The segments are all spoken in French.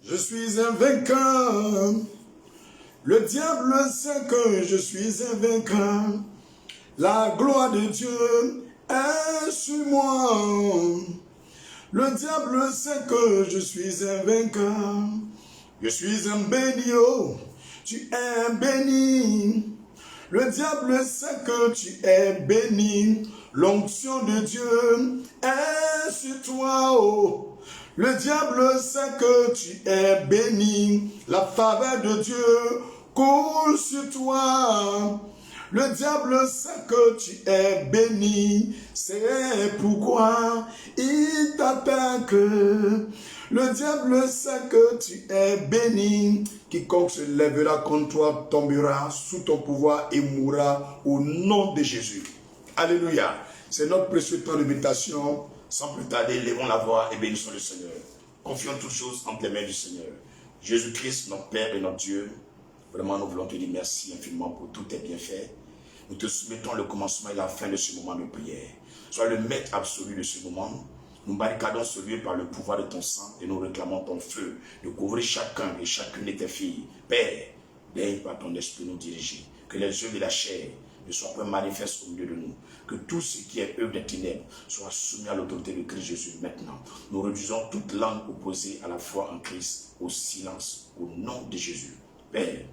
Je suis un vainqueur. Le diable sait que je suis un vainqueur. La gloire de Dieu est sur moi. Le diable sait que je suis un vainqueur. Je suis un béni, oh, tu es béni. Le diable sait que tu es béni. L'onction de Dieu est sur toi, oh. Le diable sait que tu es béni. La faveur de Dieu coule sur toi. Le diable sait que tu es béni. C'est pourquoi il t'attaque. Le diable sait que tu es béni. Quiconque se lèvera contre toi tombera sous ton pouvoir et mourra au nom de Jésus. Alléluia. C'est notre précieux temps de méditation. Sans plus tarder, levons la voix et bénissons le Seigneur. Confions toutes choses entre les mains du Seigneur. Jésus-Christ, notre Père et notre Dieu, vraiment nous voulons te dire merci infiniment pour tous tes bienfaits. Nous te soumettons le commencement et la fin de ce moment de prière. Sois le maître absolu de ce moment. Nous barricadons ce lieu par le pouvoir de ton sang et nous réclamons ton feu de couvrir chacun et chacune de tes filles. Père, daigne par ton esprit nous diriger. Que les œuvres de la chair ne soient pas manifestes au milieu de nous. Que tout ce qui est œuvre des ténèbres soit soumis à l'autorité de Christ Jésus maintenant. Nous réduisons toute langue opposée à la foi en Christ au silence au nom de Jésus. Père,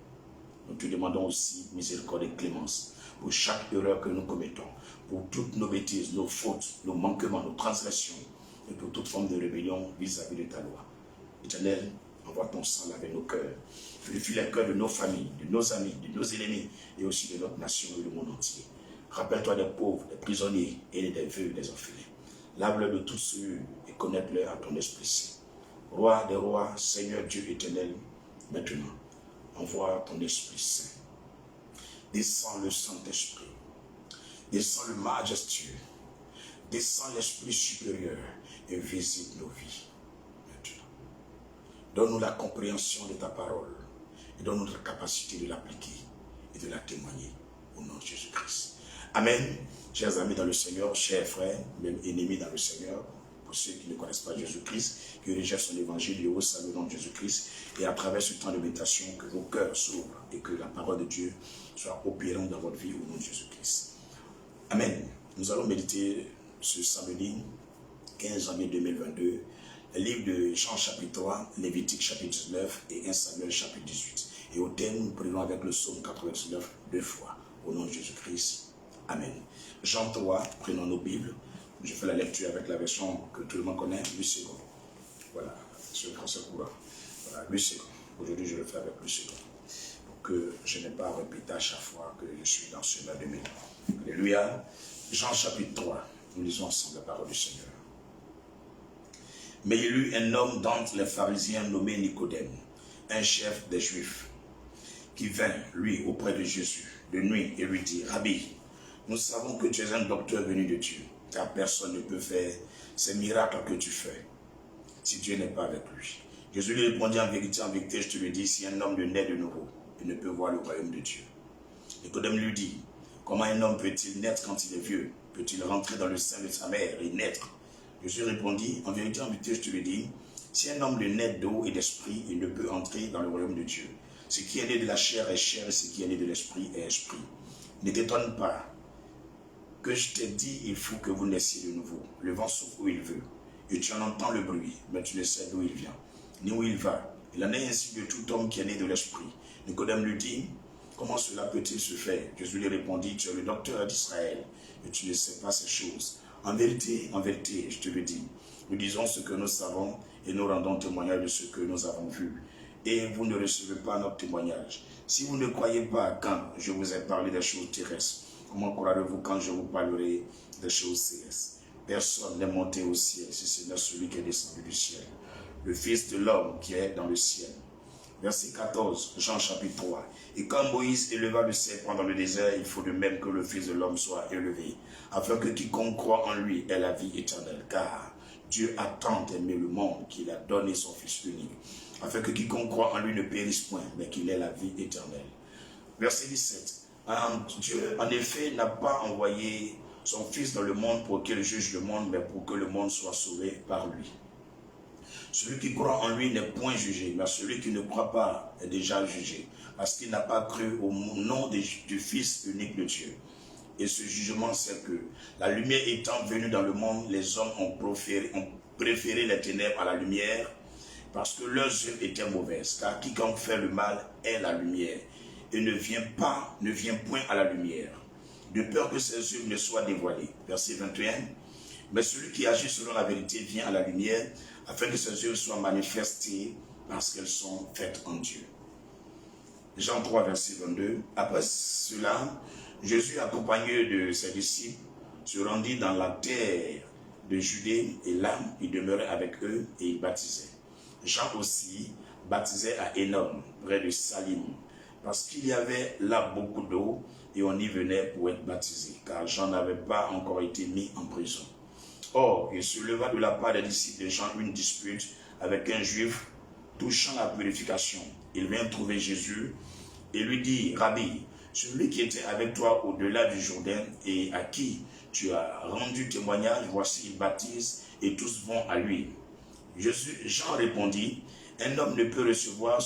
nous te demandons aussi miséricorde et clémence pour chaque erreur que nous commettons, pour toutes nos bêtises, nos fautes, nos manquements, nos transgressions, et pour toute forme de rébellion vis-à-vis de ta loi. Éternel, envoie ton sang laver nos cœurs, purifie les cœurs de nos familles, de nos amis, de nos ennemis, et aussi de notre nation et du monde entier. Rappelle-toi des pauvres, des prisonniers et des veuves, des orphelins. Lave-le de tous ceux et connecte-le à ton Esprit Saint. Roi des rois, Seigneur Dieu éternel, maintenant, envoie ton Esprit Saint. Descends le Saint-Esprit, descends le majestueux, descends l'Esprit supérieur et visite nos vies. Maintenant, donne-nous la compréhension de ta parole et donne-nous la capacité de l'appliquer et de la témoigner au nom de Jésus-Christ. Amen. Chers amis dans le Seigneur, chers frères, même ennemis dans le Seigneur, pour ceux qui ne connaissent pas Jésus-Christ, qui rejettent son évangile, le haut salut au nom de Jésus-Christ, et à travers ce temps de méditation, que vos cœurs s'ouvrent et que la parole de Dieu soit opérante dans votre vie au nom de Jésus-Christ. Amen. Nous allons méditer ce samedi 15 janvier 2022, le livre de Jean chapitre 3, Lévitique chapitre 19 et 1 Samuel chapitre 18. Et au thème, nous prenons avec le psaume 89 deux fois, au nom de Jésus-Christ. Amen. Jean 3, prenons nos Bibles. Je fais la lecture avec la version que tout le monde connaît, 8 secondes. Voilà, sur le français courant. Voilà, 8 secondes. Aujourd'hui, je le fais avec 8 secondes. Pour que je n'ai pas à répéter à chaque fois que je suis dans ce de mes. Alléluia. Jean chapitre 3. Nous lisons ensemble la parole du Seigneur. Mais il y eut un homme d'entre les pharisiens nommé Nicodème, un chef des Juifs, qui vint, lui, auprès de Jésus, de nuit, et lui dit, Rabbi, nous savons que tu es un docteur venu de Dieu, car personne ne peut faire ces miracles que tu fais, si Dieu n'est pas avec lui. Jésus lui répondit, en vérité, je te le dis, si un homme ne naît de nouveau, il ne peut voir le royaume de Dieu. Nicodème lui dit, comment un homme peut-il naître quand il est vieux? Peut-il rentrer dans le sein de sa mère et naître? Jésus répondit, en vérité, je te le dis, si un homme ne naît d'eau et d'esprit, il ne peut entrer dans le royaume de Dieu. Ce qui est né de la chair est chair, et ce qui est né de l'esprit est esprit. Ne t'étonne pas que je t'ai dit, il faut que vous naissiez de nouveau. Le vent souffle où il veut, et tu en entends le bruit, mais tu ne sais d'où il vient, ni où il va. Il en est ainsi de tout homme qui est né de l'esprit. Nicodème lui dit, comment cela peut-il se faire? Jésus lui répondit, tu es le docteur d'Israël, et tu ne sais pas ces choses. En vérité, je te le dis, nous disons ce que nous savons, et nous rendons témoignage de ce que nous avons vu. Et vous ne recevez pas notre témoignage. Si vous ne croyez pas quand je vous ai parlé des choses terrestres, comment croirez-vous quand je vous parlerai des choses célestes? Personne n'est monté au ciel, si ce n'est celui qui est descendu du ciel, le Fils de l'homme qui est dans le ciel. Verset 14, Jean chapitre 3. Et quand Moïse éleva le serpent dans le désert, il faut de même que le Fils de l'homme soit élevé, afin que quiconque croit en lui ait la vie éternelle. Car Dieu a tant aimé le monde qu'il a donné son Fils unique, afin que quiconque croit en lui ne périsse point, mais qu'il ait la vie éternelle. Verset 17. Dieu, en effet, n'a pas envoyé son Fils dans le monde pour qu'il juge le monde, mais pour que le monde soit sauvé par lui. Celui qui croit en lui n'est point jugé, mais celui qui ne croit pas est déjà jugé, parce qu'il n'a pas cru au nom du Fils unique de Dieu. Et ce jugement, c'est que la lumière étant venue dans le monde, les hommes ont préféré les ténèbres à la lumière, parce que leurs œuvres étaient mauvaises. Car quiconque fait le mal est la lumière, et ne vient point à la lumière, de peur que ses œuvres ne soient dévoilées. Verset 21. Mais celui qui agit selon la vérité vient à la lumière, afin que ses œuvres soient manifestées, parce qu'elles sont faites en Dieu. Jean 3, verset 22. Après cela, Jésus, accompagné de ses disciples, se rendit dans la terre de Judée, et là, il demeurait avec eux et il baptisait. Jean aussi baptisait à Énom, près de Salim, parce qu'il y avait là beaucoup d'eau, et on y venait pour être baptisé, car Jean n'avait pas encore été mis en prison. Or, il se leva de la part des disciples de Jean une dispute avec un juif touchant la purification. Il vient trouver Jésus et lui dit, Rabbi, celui qui était avec toi au-delà du Jourdain et à qui tu as rendu témoignage, voici, il baptise et tous vont à lui. Jean répondit, un homme ne peut recevoir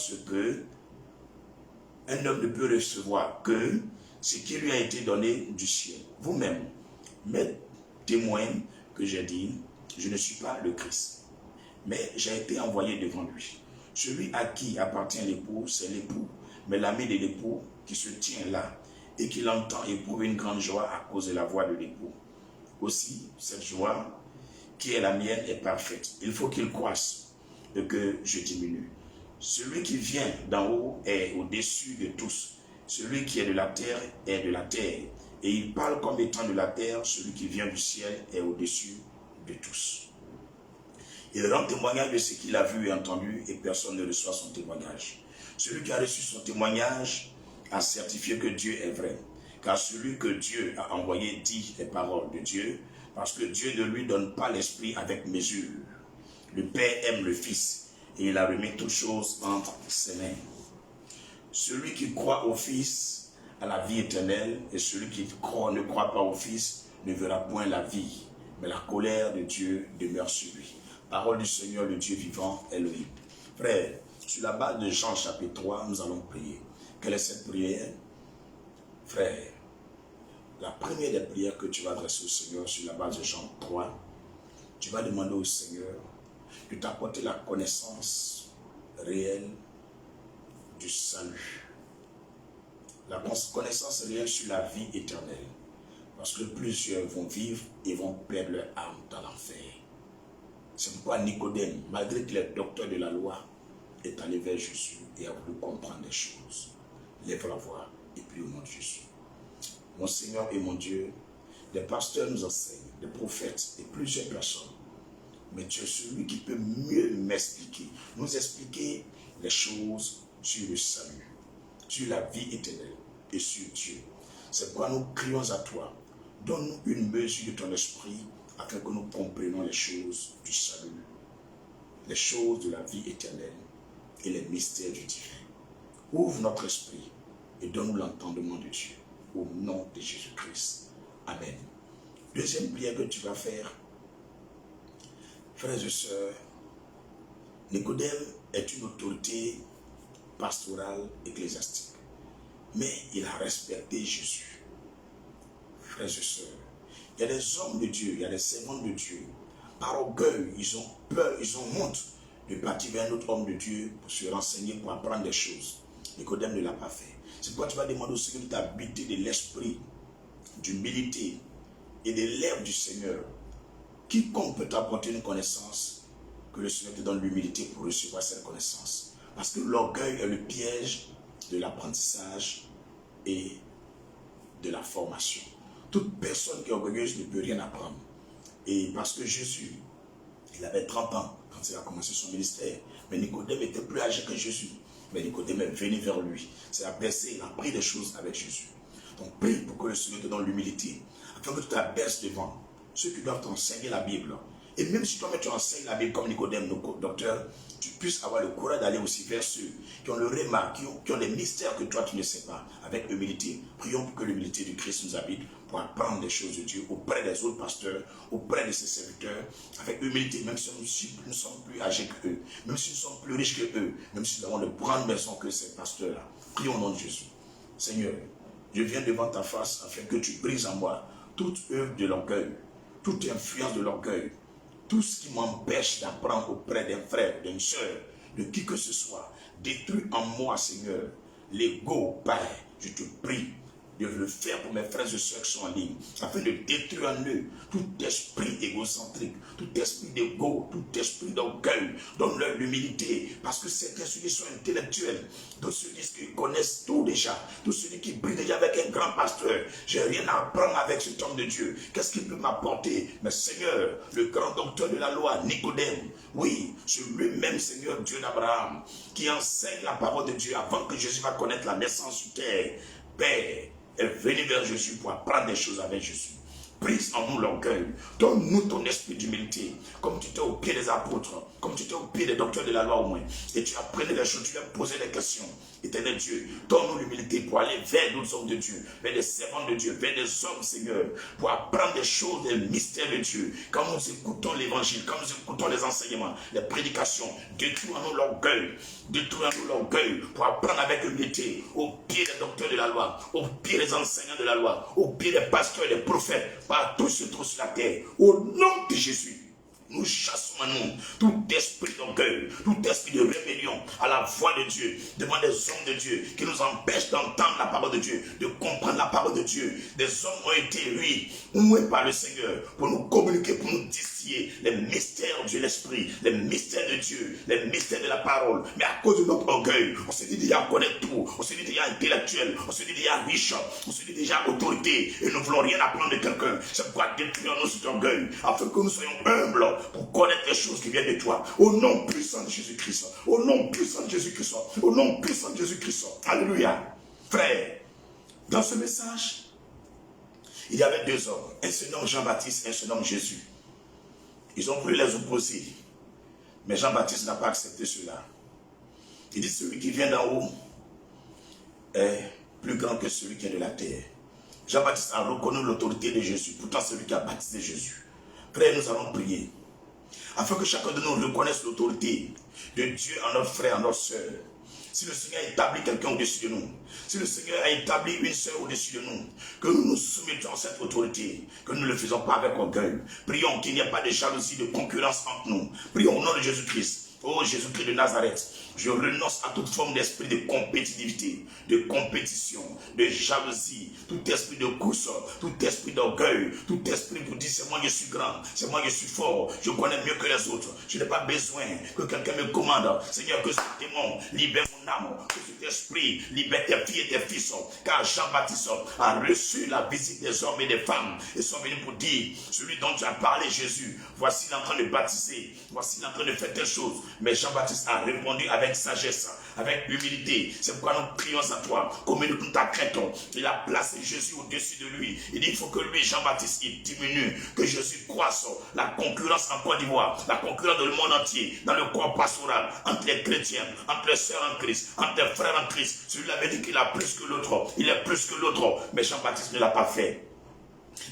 que ce qui lui a été donné du ciel. Vous-même, mes témoins que j'ai dit, je ne suis pas le Christ, mais j'ai été envoyé devant lui. Celui à qui appartient l'époux, c'est l'époux, mais l'ami de l'époux qui se tient là et qui l'entend éprouve une grande joie à cause de la voix de l'époux. Aussi, cette joie qui est la mienne est parfaite. Il faut qu'il croisse et que je diminue. Celui qui vient d'en haut est au-dessus de tous. Celui qui est de la terre est de la terre. Et il parle comme étant de la terre. Celui qui vient du ciel est au-dessus de tous. Il rend témoignage de ce qu'il a vu et entendu, et personne ne reçoit son témoignage. Celui qui a reçu son témoignage a certifié que Dieu est vrai. Car celui que Dieu a envoyé dit les paroles de Dieu, parce que Dieu ne lui donne pas l'esprit avec mesure. Le Père aime le Fils, et il a remis toutes choses entre ses mains. Celui qui croit au Fils a la vie éternelle, et celui qui ne croit pas au Fils ne verra point la vie, mais la colère de Dieu demeure sur lui. Parole du Seigneur, le Dieu vivant, Elohim. Frère, sur la base de Jean chapitre 3, nous allons prier. Quelle est cette prière? Frère, la première des prières que tu vas adresser au Seigneur sur la base de Jean 3, tu vas demander au Seigneur de t'apporter la connaissance réelle du salut. La connaissance réelle sur la vie éternelle. Parce que plusieurs vont vivre et vont perdre leur âme dans l'enfer. C'est pourquoi Nicodème, malgré qu'il est docteur de la loi, est allé vers Jésus et a voulu comprendre les choses. Lève la voix et prie au nom de Jésus. Mon Seigneur et mon Dieu, des pasteurs nous enseignent, des prophètes et plusieurs personnes. Mais tu es celui qui peut mieux m'expliquer, nous expliquer les choses sur le salut, sur la vie éternelle et sur Dieu. C'est pourquoi nous crions à toi. Donne-nous une mesure de ton esprit afin que nous comprenions les choses du salut, les choses de la vie éternelle et les mystères du divin. Ouvre notre esprit et donne-nous l'entendement de Dieu. Au nom de Jésus-Christ. Amen. Deuxième prière que tu vas faire, frères et sœurs, Nicodème est une autorité pastorale ecclésiastique, mais il a respecté Jésus. Frères et sœurs, il y a des hommes de Dieu, il y a des servants de Dieu. Par orgueil, ils ont peur, ils ont honte de partir vers un autre homme de Dieu pour se renseigner, pour apprendre des choses. Nicodème ne l'a pas fait. C'est pourquoi tu vas demander au Seigneur de t'habiter de l'esprit, d'humilité et des lèvres du Seigneur. Quiconque peut t'apporter une connaissance, que le Seigneur te donne l'humilité pour recevoir cette connaissance. Parce que l'orgueil est le piège de l'apprentissage et de la formation. Toute personne qui est orgueilleuse ne peut rien apprendre. Et parce que Jésus, il avait 30 ans quand il a commencé son ministère. Mais Nicodème était plus âgé que Jésus. Mais Nicodème est venu vers lui. C'est abaissé, il a appris des choses avec Jésus. Donc prie pour que le Seigneur te donne l'humilité, afin que tu t'abaisses devant ceux qui doivent t'enseigner la Bible. Et même si toi-même tu enseignes la Bible comme Nicodème, nos docteurs, tu puisses avoir le courage d'aller aussi vers ceux qui ont le remarque, qui ont des mystères que toi tu ne sais pas, avec humilité. Prions pour que l'humilité du Christ nous habite, pour apprendre des choses de Dieu auprès des autres pasteurs, auprès de ses serviteurs, avec humilité, même si nous sommes plus âgés qu'eux, même si nous sommes plus riches qu'eux, même si nous avons de grandes maisons que ces pasteurs-là. Prions au nom de Jésus. Seigneur, je viens devant ta face afin que tu brises en moi toute œuvre de l'orgueil, toute influence de l'orgueil, tout ce qui m'empêche d'apprendre auprès d'un frère, d'une soeur, de qui que ce soit. Détruis en moi, Seigneur, l'ego, Père. Je te prie de le faire pour mes frères et soeurs qui sont en ligne, afin de détruire en eux tout esprit égocentrique, tout esprit d'ego, tout esprit d'orgueil. Donne-leur l'humilité, parce que certains ceux qui sont intellectuels, tous ceux qui connaissent tout déjà, tous ceux qui brillent déjà avec un grand pasteur. J'ai rien à apprendre avec cet homme de Dieu. Qu'est-ce qu'il peut m'apporter? Mais Seigneur, le grand docteur de la loi, Nicodème, oui, c'est lui-même, Seigneur Dieu d'Abraham, qui enseigne la parole de Dieu avant que Jésus va connaître la naissance sur terre. Père, est venu vers Jésus pour apprendre des choses avec Jésus. Brise en nous l'orgueil. Donne-nous ton esprit d'humilité. Comme tu étais au pied des apôtres, comme tu étais au pied des docteurs de la loi au moins. Et tu apprenais les choses, tu leur posais des questions. Éternel Dieu, donne-nous l'humilité pour aller vers d'autres hommes de Dieu, vers des servants de Dieu, vers des hommes, Seigneur, pour apprendre des choses, des mystères de Dieu. Quand nous écoutons l'évangile, quand nous écoutons les enseignements, les prédications, détruis-nous l'orgueil. Détruis-nous l'orgueil pour apprendre avec humilité au pied des docteurs de la loi, au pied des enseignants de la loi, au pied des pasteurs et des prophètes, partout se trouve sur la terre. Au nom de Jésus, nous chassons à nous tout esprit d'orgueil, tout esprit de rébellion à la voix de Dieu, devant des hommes de Dieu qui nous empêchent d'entendre la parole de Dieu, de comprendre la parole de Dieu. Des hommes ont été, oui, oués par le Seigneur pour nous communiquer, pour nous distiller les mystères de l'esprit, les mystères de Dieu, les mystères de la parole. Mais à cause de notre orgueil, on se dit déjà connaître tout, on se dit déjà intellectuel, on se dit déjà riche, on se dit déjà autorité, et nous ne voulons rien apprendre de quelqu'un. C'est pourquoi détruisons-nous cet orgueil, afin que nous soyons humbles pour connaître les choses qui viennent de toi. Au nom puissant de Jésus-Christ. Au nom puissant de Jésus-Christ. Au nom puissant de Jésus-Christ. Alléluia. Frère, dans ce message, il y avait deux hommes. Un se nomme Jean-Baptiste et un se nomme Jésus. Ils ont voulu les opposer. Mais Jean-Baptiste n'a pas accepté cela. Il dit, celui qui vient d'en haut est plus grand que celui qui est de la terre. Jean-Baptiste a reconnu l'autorité de Jésus. Pourtant, celui qui a baptisé Jésus. Frère, nous allons prier, afin que chacun de nous reconnaisse l'autorité de Dieu en notre frère, en notre soeur. Si le Seigneur a établi quelqu'un au-dessus de nous, si le Seigneur a établi une soeur au-dessus de nous, que nous nous soumettons à cette autorité, que nous ne le faisons pas avec orgueil. Prions qu'il n'y ait pas de jalousie, de concurrence entre nous. Prions au nom de Jésus-Christ. Oh Jésus-Christ de Nazareth, je renonce à toute forme d'esprit de compétitivité, de compétition, de jalousie, tout esprit de course, tout esprit d'orgueil, tout esprit pour dire c'est moi je suis grand, c'est moi je suis fort, je connais mieux que les autres, je n'ai pas besoin que quelqu'un me commande. Seigneur, que ce démon libère mon âme, que cet esprit libère tes filles et tes fils, car Jean-Baptiste a reçu la visite des hommes et des femmes, et sont venus pour dire, celui dont tu as parlé Jésus, voici il est en train de baptiser, voici il est en train de faire telle chose. Mais Jean-Baptiste a répondu avec sagesse, avec humilité. C'est pourquoi nous prions à toi. Comme nous t'accrétons, il a placé Jésus au-dessus de lui. Il dit, il faut que lui, Jean-Baptiste, il diminue, que Jésus croisse. La concurrence en Côte d'Ivoire, la concurrence dans le monde entier, dans le corps pastoral, entre les chrétiens, entre les sœurs en Christ, entre les frères en Christ. Celui-là avait dit qu'il a plus que l'autre. Il est plus que l'autre. Mais Jean-Baptiste ne l'a pas fait.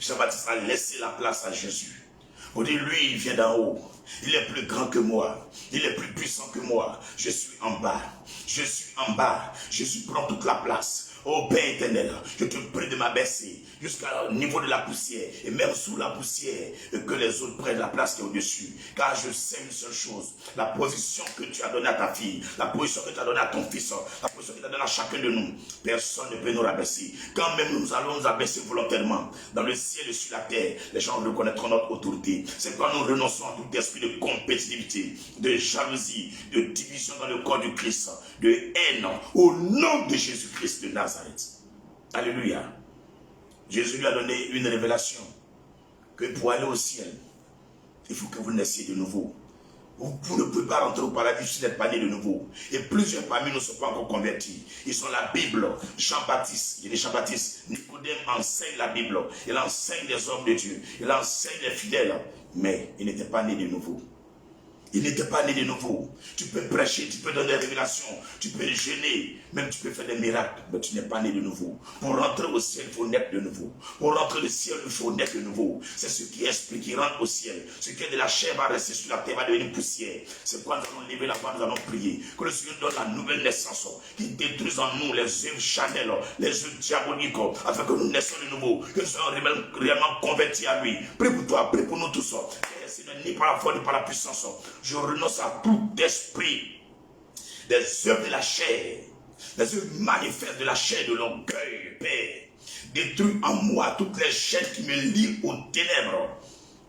Jean-Baptiste a laissé la place à Jésus. Pour dire, lui, il vient d'en haut. Il est plus grand que moi. Il est plus puissant que moi. Je suis en bas. Je suis en bas. Jésus prend toute la place. Oh Père éternel, je te prie de m'abaisser jusqu'au niveau de la poussière et même sous la poussière et que les autres prennent la place qui est au-dessus. Car je sais une seule chose, la position que tu as donnée à ta fille, la position que tu as donnée à ton fils, la position que tu as donnée à chacun de nous, personne ne peut nous rabaisser. Quand même nous allons nous abaisser volontairement dans le ciel et sur la terre, les gens reconnaîtront notre autorité. C'est quand nous renonçons à tout esprit de compétitivité, de jalousie, de division dans le corps du Christ, de haine, au nom de Jésus-Christ de Nazareth. Alléluia. Jésus lui a donné une révélation que pour aller au ciel, il faut que vous naissiez de nouveau. Vous ne pouvez pas rentrer au paradis si vous n'êtes pas né de nouveau. Et plusieurs parmi nous ne sont pas encore convertis. Ils sont la Bible. Jean-Baptiste, il est Jean-Baptiste. Nicodème enseigne la Bible. Il enseigne les hommes de Dieu. Il enseigne les fidèles. Mais il n'était pas né de nouveau. Il n'était pas né de nouveau. Tu peux prêcher, tu peux donner des révélations, tu peux jeûner, même tu peux faire des miracles, mais tu n'es pas né de nouveau. Pour rentrer au ciel, il faut naître de nouveau. Pour rentrer au ciel, il faut naître de nouveau. C'est ce qui est esprit qui rentre au ciel. Ce qui est de la chair va rester sur la terre, va devenir poussière. C'est pourquoi nous allons lever la voix, nous allons prier. Que le Seigneur donne la nouvelle naissance, qui détruise en nous les œuvres charnelles, les œuvres diaboliques, afin que nous naissions de nouveau, que nous soyons réellement convertis à lui. Prie pour toi, prie pour nous tous. Seigneur, ni par la foi, ni par la puissance. Je renonce à tout esprit des œuvres de la chair, des œuvres manifestes de la chair, de l'orgueil, Père. Détruis en moi toutes les chaînes qui me lient aux ténèbres.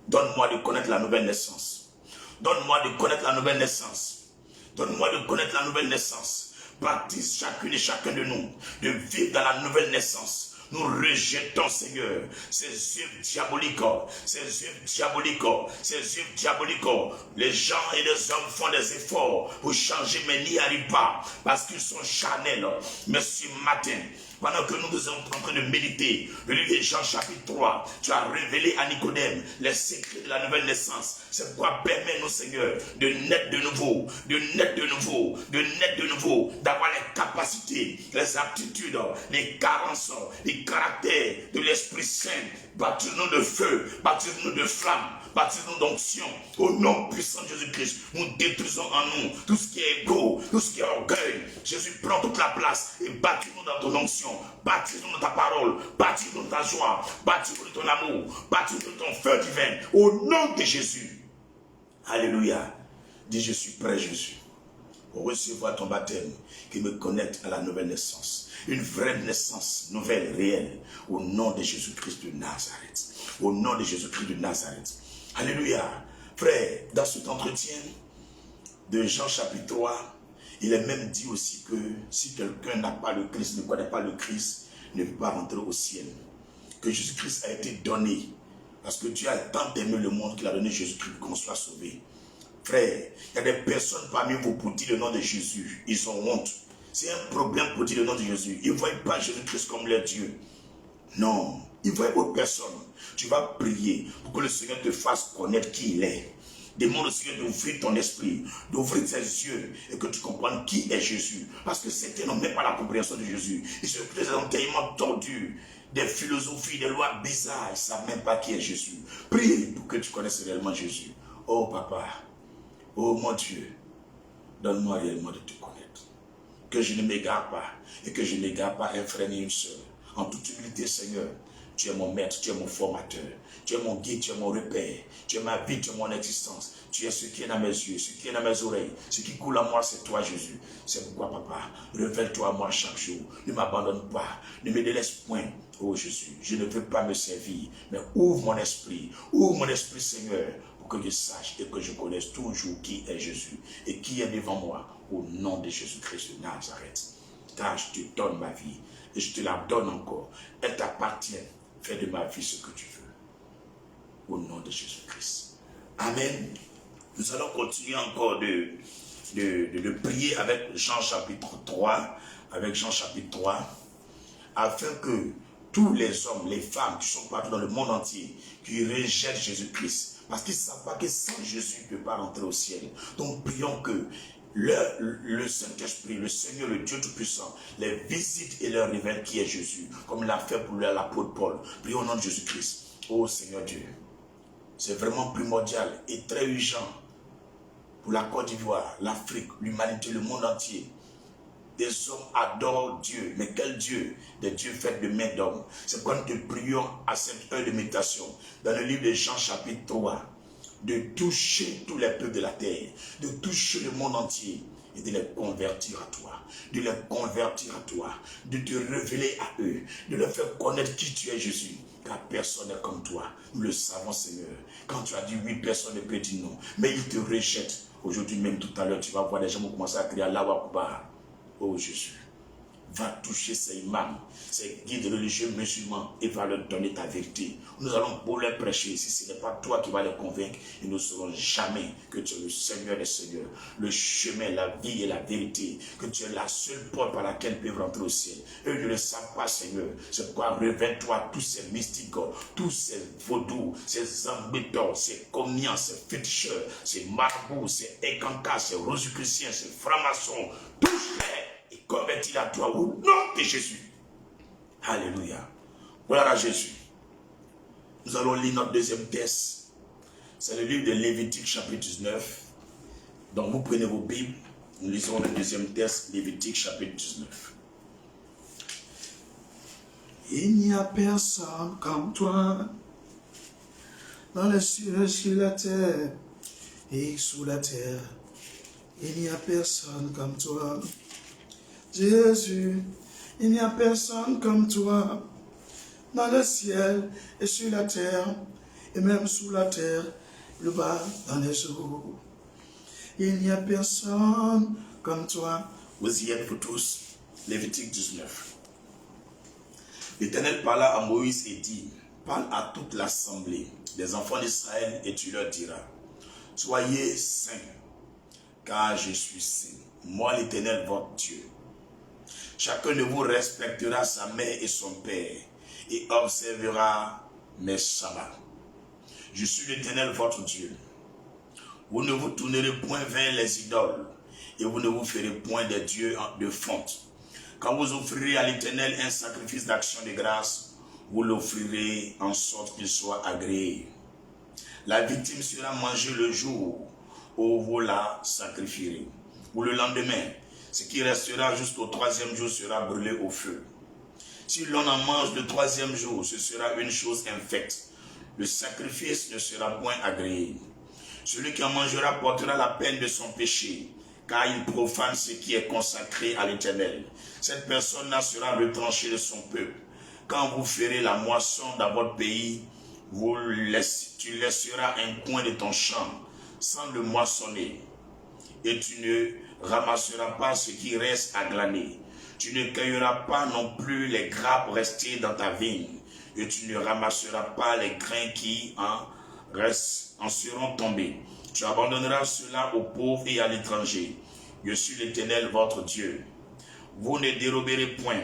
Donne-moi de connaître la nouvelle naissance. Donne-moi de connaître la nouvelle naissance. Donne-moi de connaître la nouvelle naissance. Baptise chacune et chacun de nous de vivre dans la nouvelle naissance. Nous rejetons, Seigneur, ces œuvres diaboliques, ces œuvres diaboliques, ces œuvres diaboliques. Les gens et les hommes font des efforts pour changer, mais n'y arrivent pas, parce qu'ils sont charnels. Mais ce matin, pendant que nous sommes en train de méditer, le livre de Jean chapitre 3, tu as révélé à Nicodème les secrets de la nouvelle naissance. C'est quoi permet-nous, Seigneur, de naître de nouveau, de naître de nouveau, de naître de nouveau, d'avoir les capacités, les aptitudes, les carences, les caractères de l'Esprit Saint. Baptise-nous de feu, baptise-nous de flamme, baptise-nous d'onction. Au nom puissant de Jésus-Christ, nous détruisons en nous tout ce qui est égo, tout ce qui est orgueil. Jésus prend toute la place et baptise-nous dans ton onction. Baptise-nous dans ta parole, baptise-nous dans ta joie, baptise-nous de ton amour, baptise-nous de ton feu divin. Au nom de Jésus. Alléluia. Dis, je suis prêt, Jésus, pour recevoir ton baptême qui me connecte à la nouvelle naissance. Une vraie naissance, nouvelle, réelle, au nom de Jésus-Christ de Nazareth. Au nom de Jésus-Christ de Nazareth. Alléluia. Frère, dans cet entretien de Jean chapitre 3, il est même dit aussi que si quelqu'un n'a pas le Christ, ne connaît pas le Christ, ne peut pas rentrer au ciel. Que Jésus-Christ a été donné, parce que Dieu a tant aimé le monde qu'il a donné Jésus-Christ pour qu'on soit sauvé. Frère, il y a des personnes parmi vous pour dire le nom de Jésus, ils ont honte. C'est un problème pour dire le nom de Jésus. Ils ne voient pas Jésus-Christ comme leur Dieu. Non, ils voient autre personne. Tu vas prier pour que le Seigneur te fasse connaître qui il est. Demande au Seigneur d'ouvrir ton esprit, d'ouvrir tes yeux et que tu comprennes qui est Jésus. Parce que certains n'ont même pas la compréhension de Jésus. Ils se créent des enseignements tordus, des philosophies, des lois bizarres. Ils ne savent même pas qui est Jésus. Prie pour que tu connaisses réellement Jésus. Oh papa, oh mon Dieu, donne-moi réellement de te connaître. Que je ne m'égare pas et que je n'égare pas un frère ni une soeur. En toute humilité, Seigneur, tu es mon maître, tu es mon formateur, tu es mon guide, tu es mon repère, tu es ma vie, tu es mon existence, tu es ce qui est dans mes yeux, ce qui est dans mes oreilles, ce qui coule à moi, c'est toi, Jésus. C'est pourquoi, papa, révèle-toi à moi chaque jour, ne m'abandonne pas, ne me délaisse point. Oh Jésus, je ne veux pas me servir, mais ouvre mon esprit, Seigneur, pour que je sache et que je connaisse toujours qui est Jésus et qui est devant moi, au nom de Jésus-Christ de Nazareth. Car je te donne ma vie et je te la donne encore. Elle t'appartient. Fais de ma vie ce que tu veux. Au nom de Jésus-Christ. Amen. Nous allons continuer encore de prier avec Jean chapitre 3. Avec Jean chapitre 3. Afin que tous les hommes, les femmes qui sont partout dans le monde entier, qui rejettent Jésus-Christ, parce qu'ils ne savent pas que sans Jésus, ils ne peuvent pas rentrer au ciel. Donc prions que le Saint-Esprit, le Seigneur, le Dieu Tout-Puissant, les visite et leur révèle qui est Jésus, comme il l'a fait pour l'apôtre Paul. Prions au nom de Jésus-Christ. Oh Seigneur Dieu, c'est vraiment primordial et très urgent pour la Côte d'Ivoire, l'Afrique, l'humanité, le monde entier. Des hommes adorent Dieu, mais quel Dieu? Des dieux faits de mains d'hommes. C'est quand nous prions à cette heure de méditation, dans le livre de Jean chapitre 3, de toucher tous les peuples de la terre, de toucher le monde entier et de les convertir à toi, de les convertir à toi, de te révéler à eux, de leur faire connaître qui tu es, Jésus, car personne n'est comme toi. Nous le savons, Seigneur. Quand tu as dit oui, personne ne peut dire non, mais ils te rejettent. Aujourd'hui même, tout à l'heure, tu vas voir des gens vont commencer à crier Allahu Akbar. Oh Jésus, va toucher ces imams, ces guides religieux musulmans et va leur donner ta vérité. Nous allons pour leur prêcher. Si ce n'est pas toi qui vas les convaincre, ils ne sauront jamais que tu es le Seigneur des Seigneurs, le chemin, la vie et la vérité, que tu es la seule porte par laquelle ils peuvent rentrer au ciel. Eux ne le savent pas, Seigneur. C'est pourquoi révèle-toi tous ces mystiques, tous ces vaudous, ces embêteurs, ces comniants, ces féticheurs, ces marabouts, ces écancas, ces rosicruciens, ces francs-maçons, touche-les et convertis à toi au nom de Jésus. Alléluia. Voilà Jésus. Nous allons lire notre deuxième texte. C'est le livre de Lévitique chapitre 19. Donc vous prenez vos Bibles. Nous lisons le deuxième texte, Lévitique chapitre 19. Il n'y a personne comme toi dans les cieux, sur la terre et sous la terre. Il n'y a personne comme toi. Jésus, il n'y a personne comme toi dans le ciel et sur la terre et même sous la terre, le bas dans les eaux. Il n'y a personne comme toi. Vous y êtes vous tous. Lévitique 19. L'Éternel parla à Moïse et dit, parle à toute l'assemblée des enfants d'Israël et tu leur diras, soyez saints, car je suis saint, moi l'Éternel votre Dieu. Chacun de vous respectera sa mère et son père et observera mes sabbats. Je suis l'Éternel votre Dieu. Vous ne vous tournerez point vers les idoles et vous ne vous ferez point des dieux de fonte. Quand vous offrirez à l'Éternel un sacrifice d'action de grâce, vous l'offrirez en sorte qu'il soit agréé. La victime sera mangée le jour où vous la sacrifierez, ou le lendemain. Ce qui restera jusqu'au troisième jour sera brûlé au feu. Si l'on en mange le troisième jour, ce sera une chose infecte. Le sacrifice ne sera point agréé. Celui qui en mangera portera la peine de son péché, car il profane ce qui est consacré à l'Éternel. Cette personne-là sera retranchée de son peuple. Quand vous ferez la moisson dans votre pays, tu laisseras un coin de ton champ sans le moissonner, et tu ne ramasseras pas ce qui reste à glaner. Tu ne cueilleras pas non plus les grappes restées dans ta vigne, et tu ne ramasseras pas les grains qui en seront tombés. Tu abandonneras cela aux pauvres et à l'étranger. Je suis l'Éternel votre Dieu. Vous ne déroberez point,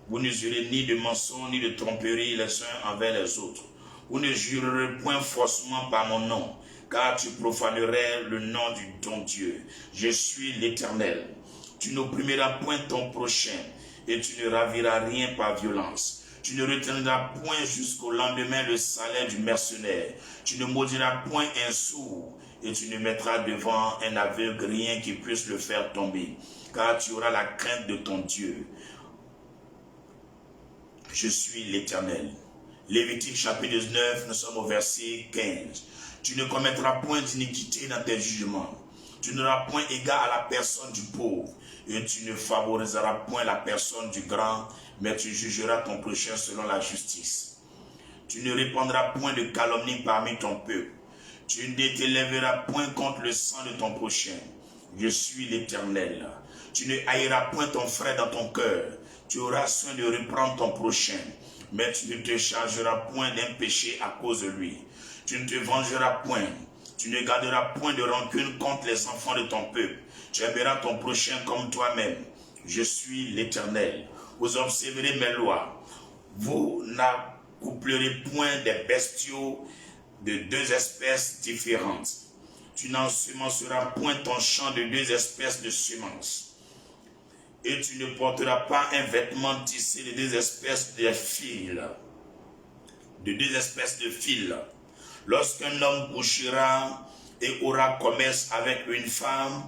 vous n'userez ni de mensonge ni de tromperie les uns envers les autres. Vous ne jurerez point faussement par mon nom, car tu profanerais le nom du ton Dieu. Je suis l'Éternel. Tu n'opprimeras point ton prochain, et tu ne raviras rien par violence. Tu ne retiendras point jusqu'au lendemain le salaire du mercenaire. Tu ne maudiras point un sourd, et tu ne mettras devant un aveugle rien qui puisse le faire tomber, car tu auras la crainte de ton Dieu. Je suis l'Éternel. Lévitique chapitre 19, nous sommes au verset 15. Tu ne commettras point d'iniquité dans tes jugements. Tu n'auras point égard à la personne du pauvre, et tu ne favoriseras point la personne du grand, mais tu jugeras ton prochain selon la justice. Tu ne répandras point de calomnie parmi ton peuple. Tu ne t'élèveras point contre le sang de ton prochain. Je suis l'Éternel. Tu ne haïras point ton frère dans ton cœur. Tu auras soin de reprendre ton prochain, mais tu ne te chargeras point d'un péché à cause de lui. Tu ne te vengeras point. Tu ne garderas point de rancune contre les enfants de ton peuple. Tu aimeras ton prochain comme toi-même. Je suis l'Éternel. Vous observerez mes lois. Vous n'accouplerez point des bestiaux de deux espèces différentes. Tu n'ensemenceras point ton champ de deux espèces de semences. Et tu ne porteras pas un vêtement tissé de deux espèces de fils. De deux espèces de fils. Lorsqu'un homme couchera et aura commerce avec une femme,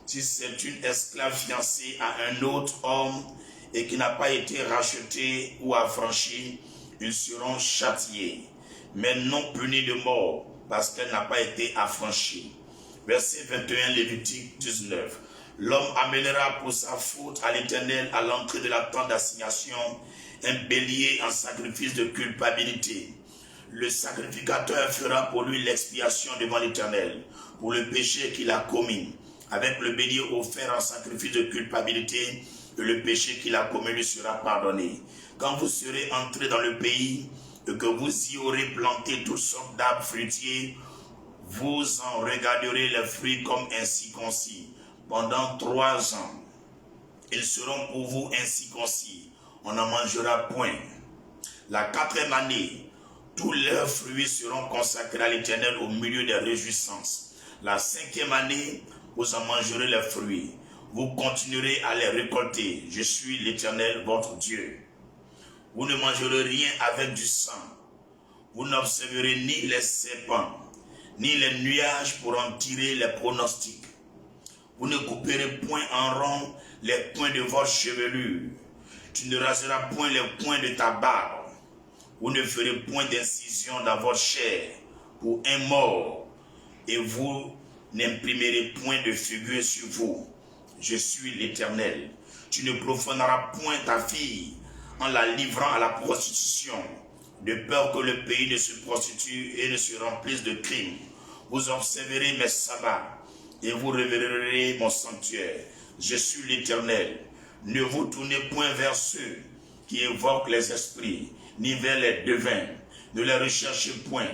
si c'est une esclave fiancée à un autre homme et qui n'a pas été rachetée ou affranchie, ils seront châtiés, mais non punis de mort, parce qu'elle n'a pas été affranchie. Verset 21, Lévitique 19. L'homme amènera pour sa faute à l'Éternel à l'entrée de la tente d'assignation un bélier en sacrifice de culpabilité. Le sacrificateur fera pour lui l'expiation devant l'Éternel pour le péché qu'il a commis. Avec le bélier offert en sacrifice de culpabilité, et le péché qu'il a commis lui sera pardonné. Quand vous serez entrés dans le pays et que vous y aurez planté toutes sortes d'arbres fruitiers, vous en regarderez les fruits comme incirconcis. Pendant 3 ans, ils seront pour vous incirconcis. On n'en mangera point. La 4e année, tous leurs fruits seront consacrés à l'Éternel au milieu des réjouissances. La 5e année, vous en mangerez les fruits. Vous continuerez à les récolter. Je suis l'Éternel, votre Dieu. Vous ne mangerez rien avec du sang. Vous n'observerez ni les serpents, ni les nuages pour en tirer les pronostics. Vous ne couperez point en rond les points de votre chevelure. Tu ne raseras point les points de ta barbe. Vous ne ferez point d'incision dans votre chair pour un mort, et vous n'imprimerez point de figure sur vous. Je suis l'Éternel. Tu ne profaneras point ta fille en la livrant à la prostitution, de peur que le pays ne se prostitue et ne se remplisse de crimes. Vous observerez mes sabbats et vous révérerez mon sanctuaire. Je suis l'Éternel. Ne vous tournez point vers ceux qui évoquent les esprits, ni vers les devins. Ne les recherchez point,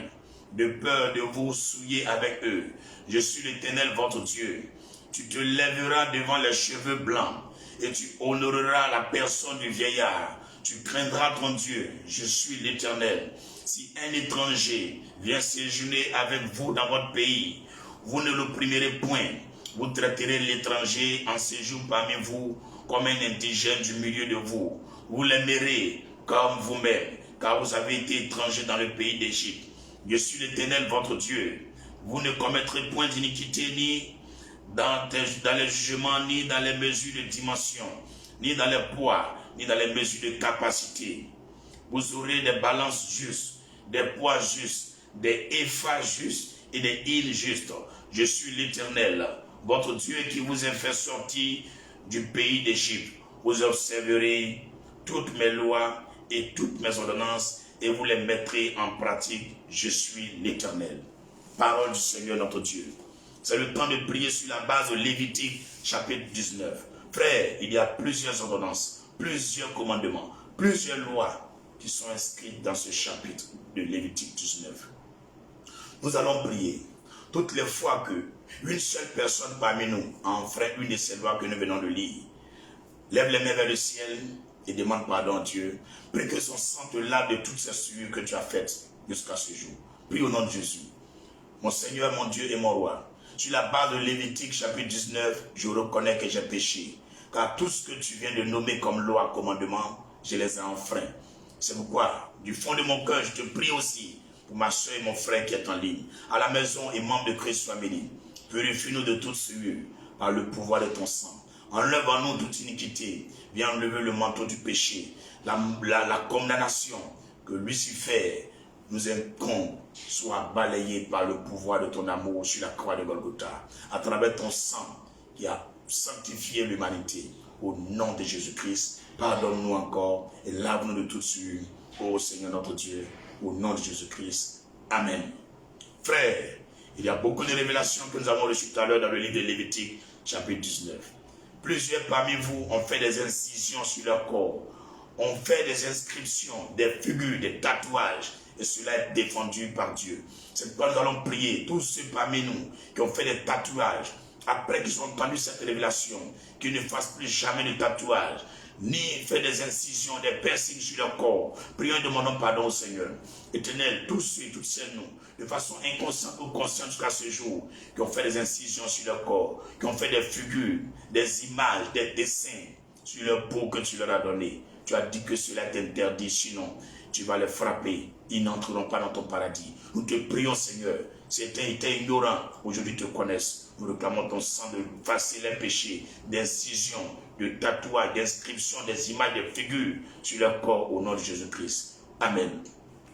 de peur de vous souiller avec eux. Je suis l'Éternel, votre Dieu. Tu te lèveras devant les cheveux blancs et tu honoreras la personne du vieillard. Tu craindras ton Dieu. Je suis l'Éternel. Si un étranger vient séjourner avec vous dans votre pays, vous ne l'opprimerez point. Vous traiterez l'étranger en séjour parmi vous comme un indigène du milieu de vous. Vous l'aimerez comme vous-même, car vous avez été étranger dans le pays d'Égypte. Je suis l'Éternel, votre Dieu. Vous ne commettrez point d'iniquité ni dans les jugements, ni dans les mesures de dimension, ni dans les poids, ni dans les mesures de capacité. Vous aurez des balances justes, des poids justes, des éphas justes et des îles justes. Je suis l'Éternel, votre Dieu qui vous a fait sortir du pays d'Égypte. Vous observerez toutes mes lois et toutes mes ordonnances et vous les mettrez en pratique. Je suis l'Éternel. Parole du Seigneur notre Dieu. C'est le temps de prier sur la base de Lévitique chapitre 19. Frère, il y a plusieurs ordonnances, plusieurs commandements, plusieurs lois qui sont inscrites dans ce chapitre de Lévitique 19. Nous allons prier toutes les fois que une seule personne parmi nous a enfreint une de ces lois que nous venons de lire. Lève les mains vers le ciel et demande pardon à Dieu. Prie que son sang te lave de toutes ces souillures que tu as faites jusqu'à ce jour. Prie au nom de Jésus. Mon Seigneur, mon Dieu et mon roi, sur la base de Lévitique chapitre 19, je reconnais que j'ai péché. Car tout ce que tu viens de nommer comme loi, commandement, je les ai enfreints. C'est pourquoi, du fond de mon cœur, je te prie aussi pour ma soeur et mon frère qui est en ligne, à la maison et membre de Christ Family. Purifie-nous de toute souillure par le pouvoir de ton sang. Enlève en nous toute iniquité. Viens enlever le manteau du péché, la condamnation que Lucifer nous incombe soit balayée par le pouvoir de ton amour sur la croix de Golgotha, à travers ton sang qui a sanctifié l'humanité. Au nom de Jésus-Christ, pardonne-nous encore et lave-nous de toute souillure. Ô Seigneur notre Dieu, au nom de Jésus-Christ. Amen. Frères, il y a beaucoup de révélations que nous avons reçues tout à l'heure dans le livre de Lévitique, chapitre 19. Plusieurs parmi vous ont fait des incisions sur leur corps, ont fait des inscriptions, des figures, des tatouages, et cela est défendu par Dieu. C'est pourquoi nous allons prier, tous ceux parmi nous qui ont fait des tatouages, après qu'ils ont entendu cette révélation, qu'ils ne fassent plus jamais de tatouage, ni fait des incisions, des piercings sur leur corps. Prions et demandons pardon au Seigneur. Éternel, tous ceux et toutes celles nous, de façon inconsciente ou consciente jusqu'à ce jour, qui ont fait des incisions sur leur corps, qui ont fait des figures, des images, des dessins sur leur peau que tu leur as donné. Tu as dit que cela est interdit, sinon tu vas les frapper. Ils n'entreront pas dans ton paradis. Nous te prions, Seigneur. Certains étaient ignorants, aujourd'hui te connaissent. Nous réclamons ton sang de effacer les péchés, d'incision, de tatouage, d'inscription, des images, des figures sur leur corps au nom de Jésus-Christ. Amen.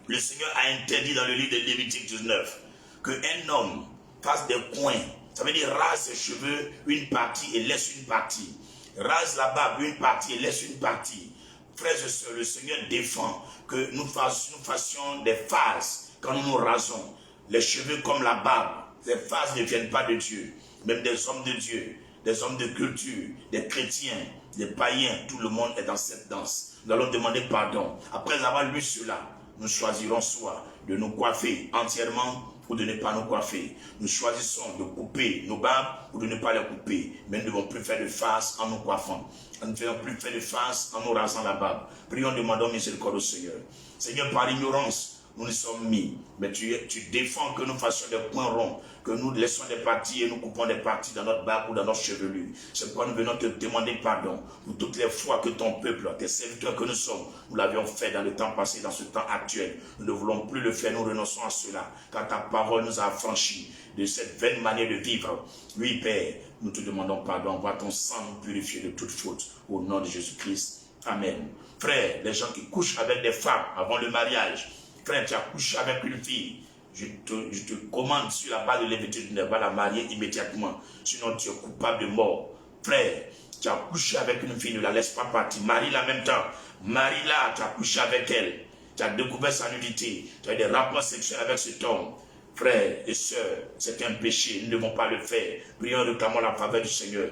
Le Seigneur a interdit dans le livre de Lévitique 19 qu'un homme fasse des coins. Ça veut dire rase ses cheveux une partie et laisse une partie. Rase la barbe une partie et laisse une partie. Frères et sœurs, le Seigneur défend que nous fassions des phases quand nous nous rasons. Les cheveux comme la barbe, les phases ne viennent pas de Dieu. Même des hommes de Dieu, des hommes de culture, des chrétiens, des païens, tout le monde est dans cette danse. Nous allons demander pardon. Après avoir lu cela, nous choisirons soit de nous coiffer entièrement ou de ne pas nous coiffer. Nous choisissons de couper nos barbes ou de ne pas les couper. Mais nous ne devons plus faire de farce en nous coiffant. Nous ne devons plus faire de farce en nous rasant la barbe. Prions, demandons miséricorde au Seigneur. Seigneur, par ignorance, nous nous sommes mis, mais tu défends que nous fassions des points ronds, que nous laissons des parties et nous coupons des parties dans notre barbe ou dans notre chevelure. C'est pourquoi nous venons te demander pardon pour toutes les fois que ton peuple, tes serviteurs que nous sommes, nous l'avions fait dans le temps passé, dans ce temps actuel. Nous ne voulons plus le faire, nous renonçons à cela, car ta parole nous a affranchis de cette vaine manière de vivre. Oui, Père, nous te demandons pardon, envoie ton sang nous purifier de toute faute, au nom de Jésus-Christ. Amen. Frère, les gens qui couchent avec des femmes avant le mariage, frère, tu as couché avec une fille, je te commande sur la base de Lévitique, tu ne vas pas la marier immédiatement, sinon tu es coupable de mort. Frère, tu as couché avec une fille, ne la laisse pas partir, marie-la en même temps, marie-la, tu as couché avec elle, tu as découvert sa nudité, tu as eu des rapports sexuels avec cet homme. Frère et sœurs, c'est un péché, nous ne devons pas le faire. Prions, réclamons la faveur du Seigneur.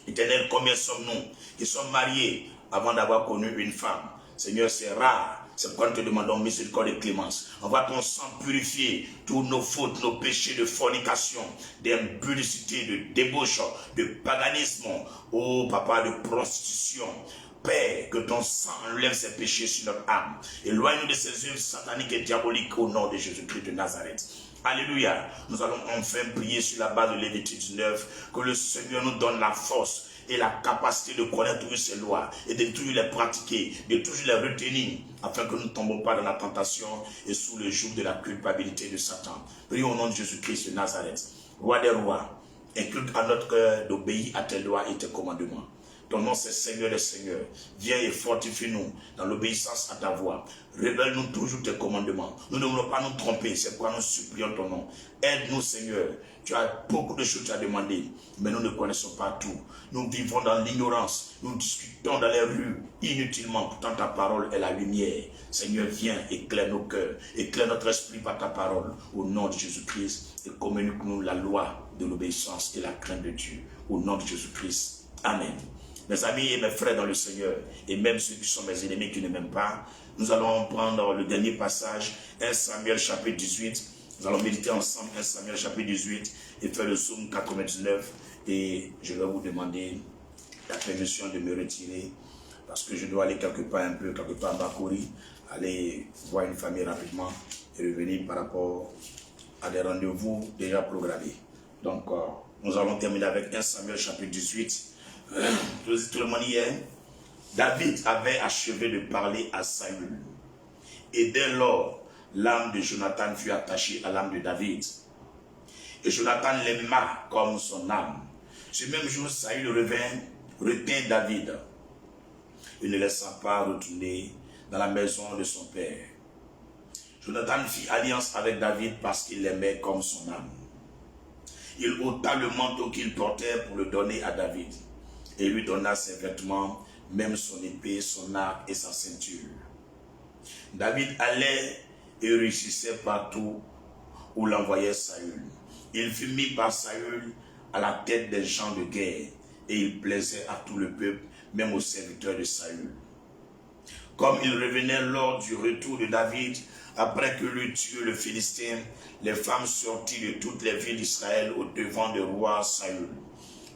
Éternel, combien sommes-nous qui sommes mariés avant d'avoir connu une femme? Seigneur, c'est rare. C'est pourquoi nous te demandons miséricorde et clémence. Envoie ton sang purifier tous nos fautes, nos péchés de fornication, d'impudicité, de débauche, de paganisme, oh papa, de prostitution. Père, que ton sang enlève ces péchés sur notre âme. Éloigne-nous de ces œuvres sataniques et diaboliques au nom de Jésus-Christ de Nazareth. Alléluia. Nous allons enfin prier sur la base de Lévitique 19, que le Seigneur nous donne la force et la capacité de connaître toutes ces lois et de toujours les pratiquer, de toujours les retenir, afin que nous ne tombons pas dans la tentation et sous le joug de la culpabilité de Satan. Prions au nom de Jésus-Christ de Nazareth. Roi des rois, inculque à notre cœur d'obéir à tes lois et tes commandements. Ton nom, c'est Seigneur des Seigneurs. Viens et fortifie-nous dans l'obéissance à ta voix. Révèle-nous toujours tes commandements. Nous ne voulons pas nous tromper, c'est pourquoi nous supplions ton nom. Aide-nous, Seigneur. Tu as beaucoup de choses à demander, mais nous ne connaissons pas tout. Nous vivons dans l'ignorance. Nous discutons dans les rues inutilement. Pourtant, ta parole est la lumière. Seigneur, viens, éclaire nos cœurs. Éclaire notre esprit par ta parole. Au nom de Jésus-Christ. Et communique-nous la loi de l'obéissance et la crainte de Dieu. Au nom de Jésus-Christ. Amen. Mes amis et mes frères dans le Seigneur, et même ceux qui sont mes ennemis qui ne m'aiment pas, nous allons prendre le dernier passage, 1 Samuel chapitre 18. Nous allons méditer ensemble 1 Samuel chapitre 18 et faire le psaume 99. Et je vais vous demander la permission de me retirer parce que je dois aller quelque part à Bakori, aller voir une famille rapidement et revenir par rapport à des rendez-vous déjà programmés. Donc, nous allons terminer avec 1 Samuel chapitre 18. Tout le monde y est. David avait achevé de parler à Saül. Et dès lors, l'âme de Jonathan fut attachée à l'âme de David. Et Jonathan l'aima comme son âme. Ce même jour, Saül retint David. Il ne laissa pas retourner dans la maison de son père. Jonathan fit alliance avec David parce qu'il l'aimait comme son âme. Il ôta le manteau qu'il portait pour le donner à David. Et lui donna ses vêtements, même son épée, son arc et sa ceinture. David allait et réussissait partout où l'envoyait Saül. Il fut mis par Saül à la tête des gens de guerre et il plaisait à tout le peuple, même aux serviteurs de Saül. Comme il revenait lors du retour de David, après que lui tué le Philistin, les femmes sortirent de toutes les villes d'Israël au devant du roi Saül,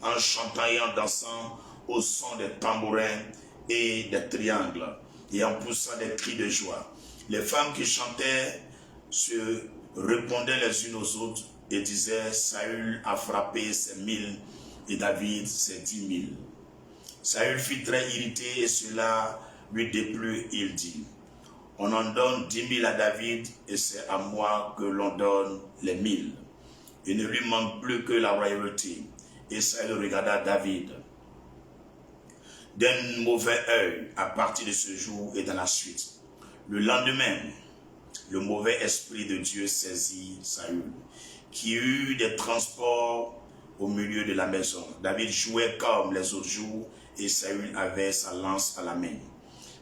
en chantant et en dansant au son des tambourins et des triangles, et en poussant des cris de joie. Les femmes qui chantaient se répondaient les unes aux autres et disaient, Saül a frappé ses 1000 et David ses 10 000. Saül fut très irrité et cela lui déplut. Il dit, on en donne 10 000 à David et c'est à moi que l'on donne les 1000. Il ne lui manque plus que la royauté. Et Saül regarda David d'un mauvais œil à partir de ce jour et dans la suite. Le lendemain, le mauvais esprit de Dieu saisit Saül, qui eut des transports au milieu de la maison. David jouait comme les autres jours et Saül avait sa lance à la main.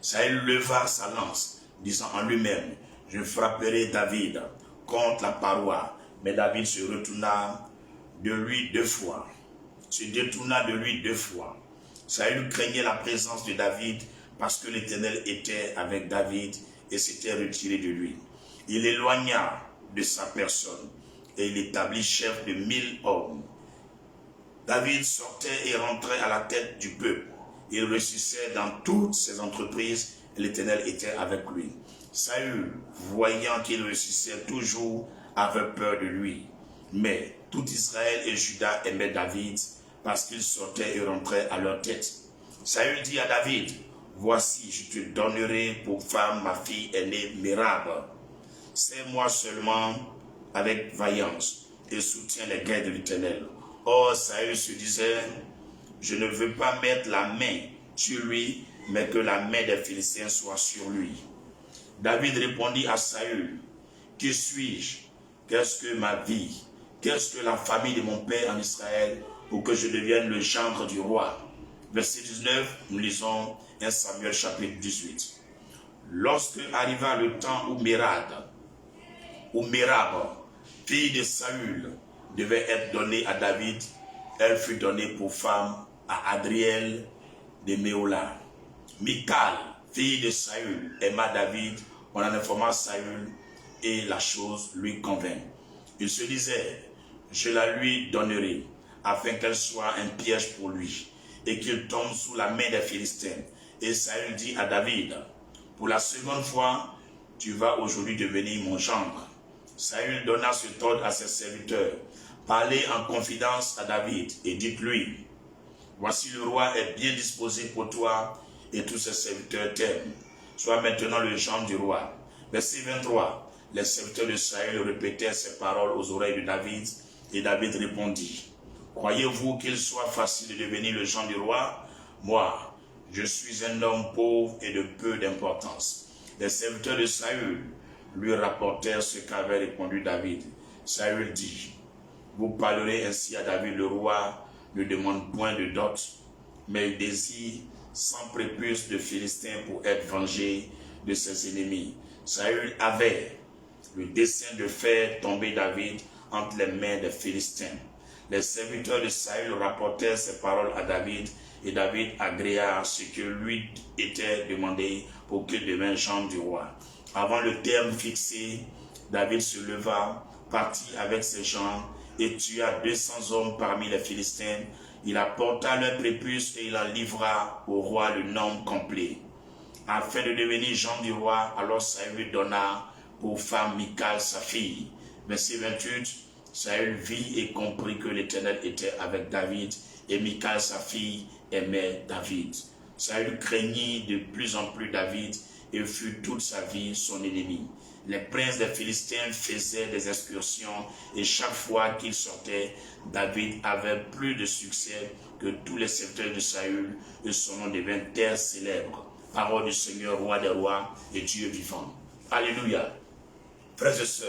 Saül leva sa lance, disant en lui-même, je frapperai David contre la paroi. Mais David se retourna de lui 2 fois. se détourna de lui 2 fois. Saül craignait la présence de David parce que l'Éternel était avec David et s'était retiré de lui. Il l'éloigna de sa personne et il établit chef de 1000 hommes. David sortait et rentrait à la tête du peuple. Il réussissait dans toutes ses entreprises et l'Éternel était avec lui. Saül, voyant qu'il réussissait toujours, avait peur de lui. Mais tout Israël et Juda aimaient David parce qu'il sortait et rentrait à leur tête. Saül dit à David, « Voici, je te donnerai pour femme ma fille aînée Mérab. Sers-moi seulement avec vaillance et soutiens les guerres de l'Éternel. » Or, Saül se disait, « Je ne veux pas mettre la main sur lui, mais que la main des Philistins soit sur lui. » David répondit à Saül, « Qui suis-je? Qu'est-ce que ma vie? Qu'est-ce que la famille de mon père en Israël pour que je devienne le gendre du roi? » Verset 19, nous lisons 1 Samuel chapitre 18. Lorsque arriva le temps où Mérab, fille de Saül, devait être donnée à David, elle fut donnée pour femme à Adriel de Méola. Michal, fille de Saül, aima David, on en informa Saül et la chose lui convint. Il se disait, je la lui donnerai, afin qu'elle soit un piège pour lui, et qu'il tombe sous la main des Philistins. Et Saül dit à David, pour la seconde fois, tu vas aujourd'hui devenir mon gendre. Saül donna cet ordre à ses serviteurs, parlez en confidence à David et dites-lui, voici le roi est bien disposé pour toi et tous ses serviteurs t'aiment. Sois maintenant le gendre du roi. Verset 23, les serviteurs de Saül répétèrent ces paroles aux oreilles de David et David répondit, croyez-vous qu'il soit facile de devenir le gendre du roi? Moi, je suis un homme pauvre et de peu d'importance. Les serviteurs de Saül lui rapportèrent ce qu'avait répondu David. Saül dit, vous parlerez ainsi à David, le roi ne demande point de dot, mais il désire 100 prépuces de Philistins pour être vengé de ses ennemis. Saül avait le dessein de faire tomber David entre les mains des Philistins. Les serviteurs de Saül rapportèrent ces paroles à David et David agréa ce que lui était demandé pour qu'il devienne gendre du roi. Avant le terme fixé, David se leva, partit avec ses gens et tua 200 hommes parmi les Philistins. Il apporta leurs prépuces et il en livra au roi le nombre complet. Afin de devenir gendre du roi, alors Saül lui donna pour femme Michal sa fille. Verset 28, Saül vit et comprit que l'Éternel était avec David et Michal sa fille aimait David. Saül craignit de plus en plus David et fut toute sa vie son ennemi. Les princes des Philistins faisaient des excursions et chaque fois qu'ils sortaient, David avait plus de succès que tous les serviteurs de Saül et son nom devint terre célèbre. Parole du Seigneur, roi des rois et Dieu vivant. Alléluia. Frères et sœurs,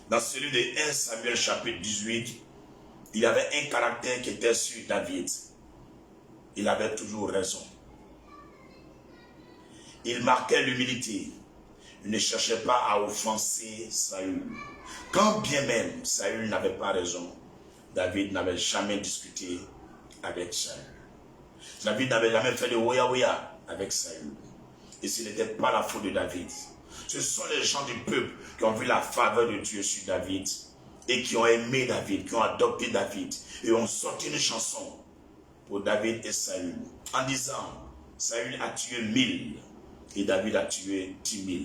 dans celui de 1 Samuel chapitre 18, il y avait un caractère qui était sur David. Il avait toujours raison. Il marquait l'humilité. Il ne cherchait pas à offenser Saül. Quand bien même Saül n'avait pas raison, David n'avait jamais discuté avec Saül. David n'avait jamais fait de ouya-ouya avec Saül. Et ce n'était pas la faute de David. Ce sont les gens du peuple qui ont vu la faveur de Dieu sur David et qui ont aimé David, qui ont adopté David et ont sorti une chanson pour David et Saül en disant, Saül a tué 1000 et David a tué 10 000.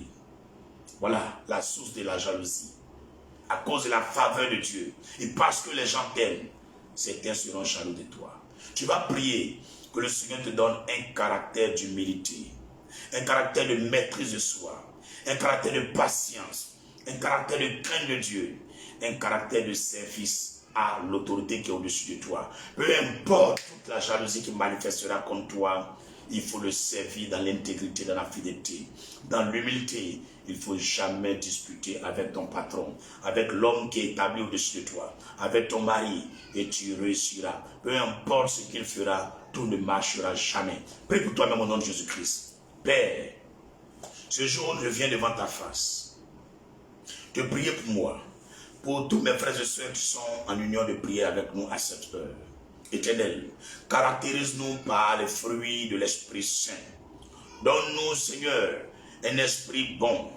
Voilà la source de la jalousie. À cause de la faveur de Dieu. Et parce que les gens t'aiment, certains seront jaloux de toi. Tu vas prier que le Seigneur te donne un caractère d'humilité, un caractère de maîtrise de soi, un caractère de patience, un caractère de crainte de Dieu, un caractère de service à l'autorité qui est au-dessus de toi. Peu importe toute la jalousie qui manifestera contre toi, il faut le servir dans l'intégrité, dans la fidélité, dans l'humilité. Il ne faut jamais discuter avec ton patron, avec l'homme qui est établi au-dessus de toi, avec ton mari, et tu réussiras. Peu importe ce qu'il fera, tout ne marchera jamais. Prie pour toi-même au nom de Jésus-Christ. Père, ce jour, je viens devant ta face, te prier pour moi, pour tous mes frères et sœurs qui sont en union de prière avec nous à cette heure. Éternel, caractérise-nous par les fruits de l'Esprit Saint. Donne-nous, Seigneur, un esprit bon,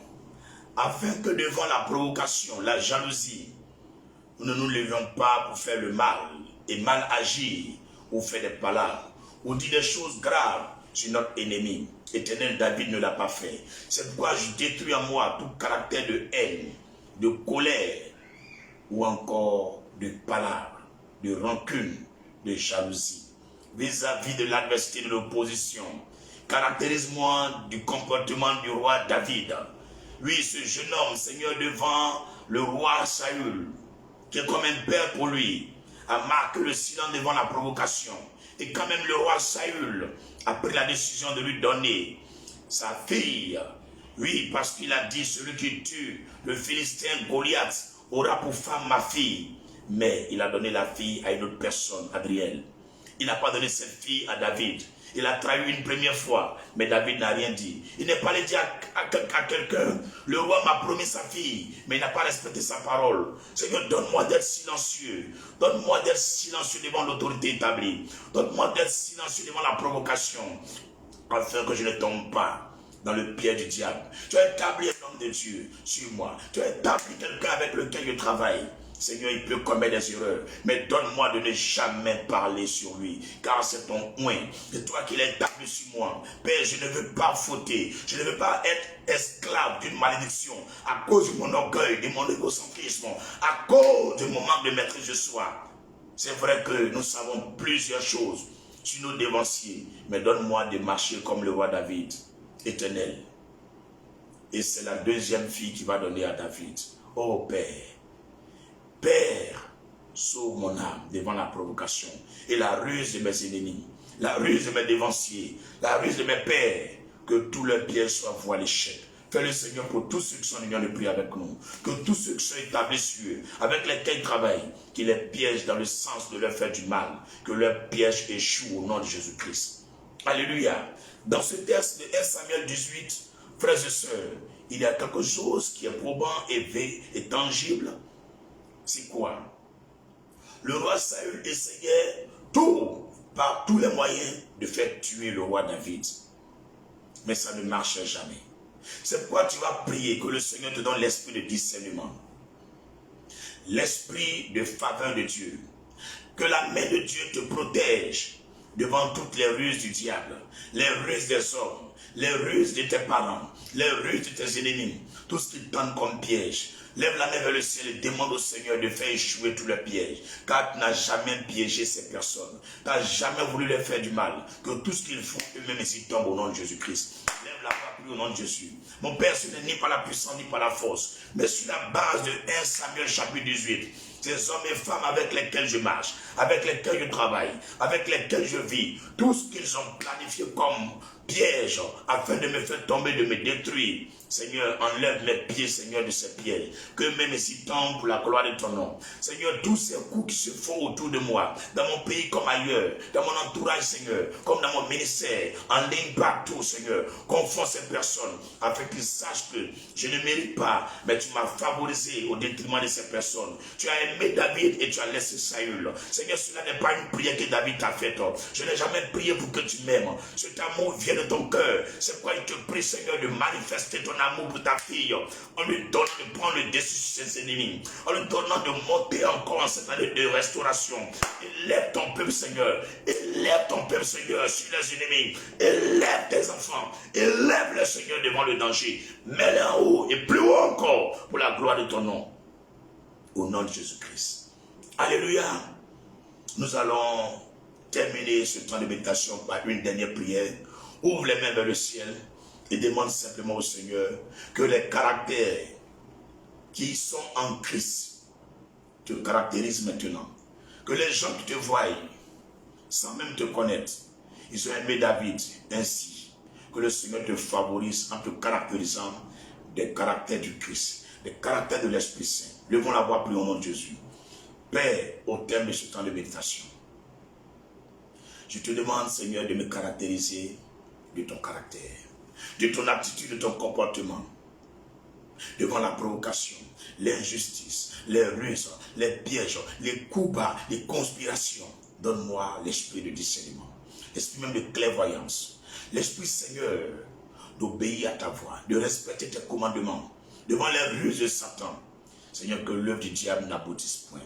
afin que devant la provocation, la jalousie, nous ne nous levions pas pour faire le mal et mal agir, ou faire des palabres, ou dire des choses graves sur notre ennemi. Éternel, David ne l'a pas fait. C'est pourquoi je détruis en moi tout caractère de haine, de colère, ou encore de palabres, de rancune, de jalousie, vis-à-vis de l'adversité de l'opposition. Caractérise-moi du comportement du roi David. Oui, ce jeune homme, Seigneur, devant le roi Saül, qui est comme un père pour lui, a marqué le silence devant la provocation. Et quand même le roi Saül a pris la décision de lui donner sa fille. Oui, parce qu'il a dit, celui qui tue le Philistin Goliath aura pour femme ma fille. Mais il a donné la fille à une autre personne, Adriel. Il n'a pas donné cette fille à David. Il a trahi une première fois, mais David n'a rien dit. Il n'est pas allé dire à quelqu'un, le roi m'a promis sa fille, mais il n'a pas respecté sa parole. Seigneur, donne-moi d'être silencieux. Donne-moi d'être silencieux devant l'autorité établie. Donne-moi d'être silencieux devant la provocation, afin que je ne tombe pas dans le piège du diable. Tu as établi un homme de Dieu sur moi. Tu as établi quelqu'un avec lequel je travaille. Seigneur, il peut commettre des erreurs, mais donne-moi de ne jamais parler sur lui, car c'est ton oint. C'est toi qui l'as établi sur moi. Père, je ne veux pas fauter. Je ne veux pas être esclave d'une malédiction à cause de mon orgueil, de mon égocentrisme, à cause de mon manque de maîtrise de soi. C'est vrai que nous savons plusieurs choses sur nos dévanciers, mais donne-moi de marcher comme le roi David, éternel. Et c'est la deuxième fille qui va donner à David. Oh Père, Père, sauve mon âme devant la provocation et la ruse de mes ennemis, la ruse de mes dévanciers, la ruse de mes pères, que tous leurs pièges soient voués à l'échec. Fais-le, Seigneur, pour tous ceux qui sont en union de prier avec nous, que tous ceux qui sont établis sur eux, avec lesquels ils travaillent, qu'ils les piègent dans le sens de leur faire du mal, que leurs pièges échouent au nom de Jésus-Christ. Alléluia. Dans ce texte de 1 Samuel 18, frères et sœurs, il y a quelque chose qui est probant et tangible. C'est quoi? Le roi Saül essayait par tous les moyens de faire tuer le roi David. Mais ça ne marchait jamais. C'est pourquoi tu vas prier que le Seigneur te donne l'esprit de discernement. L'esprit de faveur de Dieu. Que la main de Dieu te protège devant toutes les ruses du diable, les ruses des hommes, les ruses de tes parents, les ruses de tes ennemis, tout ce qui tente comme piège. Lève la main vers le ciel et demande au Seigneur de faire échouer tous les pièges. Car tu n'as jamais piégé ces personnes. Tu n'as jamais voulu leur faire du mal. Que tout ce qu'ils font eux-mêmes ici tombe au nom de Jésus-Christ. Lève la voix, prie au nom de Jésus. Mon Père, ce n'est ni par la puissance ni par la force, mais sur la base de 1 Samuel chapitre 18. Ces hommes et femmes avec lesquels je marche, avec lesquels je travaille, avec lesquels je vis, tout ce qu'ils ont planifié comme piège afin de me faire tomber, de me détruire. Seigneur, enlève mes pieds, Seigneur, de ces pièges. Que même s'ils tombent pour la gloire de ton nom. Seigneur, tous ces coups qui se font autour de moi, dans mon pays comme ailleurs, dans mon entourage, Seigneur, comme dans mon ministère, en ligne partout, Seigneur, confonds ces personnes, afin qu'ils sachent que je ne mérite pas, mais tu m'as favorisé au détriment de ces personnes. Tu as aimé David et tu as laissé Saül. Seigneur, cela n'est pas une prière que David t'a faite. Je n'ai jamais prié pour que tu m'aimes. Cet amour vient de ton cœur. C'est pourquoi il te prie, Seigneur, de manifester ton amour pour ta fille, en lui donnant de prendre le dessus sur ses ennemis, en lui donnant de monter encore en cette année de restauration. Élève ton peuple, Seigneur, élève ton peuple, Seigneur, sur les ennemis, élève tes enfants, élève-les, Seigneur, devant le danger, mets-les en haut et plus haut encore pour la gloire de ton nom, au nom de Jésus-Christ. Alléluia. Nous allons terminer ce temps de méditation par une dernière prière. Ouvre les mains vers le ciel et demande simplement au Seigneur que les caractères qui sont en Christ te caractérisent maintenant. Que les gens qui te voient, sans même te connaître, ils ont aimé David ainsi. Que le Seigneur te favorise en te caractérisant des caractères du Christ, des caractères de l'Esprit Saint. Levons la voix, prions au nom de Jésus. Père, au terme de ce temps de méditation, je te demande, Seigneur, de me caractériser de ton caractère, de ton attitude, de ton comportement, devant la provocation, l'injustice, les ruses, les pièges, les coups bas, les conspirations. donne-moi l'esprit de discernement, l'esprit même de clairvoyance, l'esprit, Seigneur, d'obéir à ta voix, de respecter tes commandements, devant les ruses de Satan. Seigneur, que l'œuvre du diable n'aboutisse point.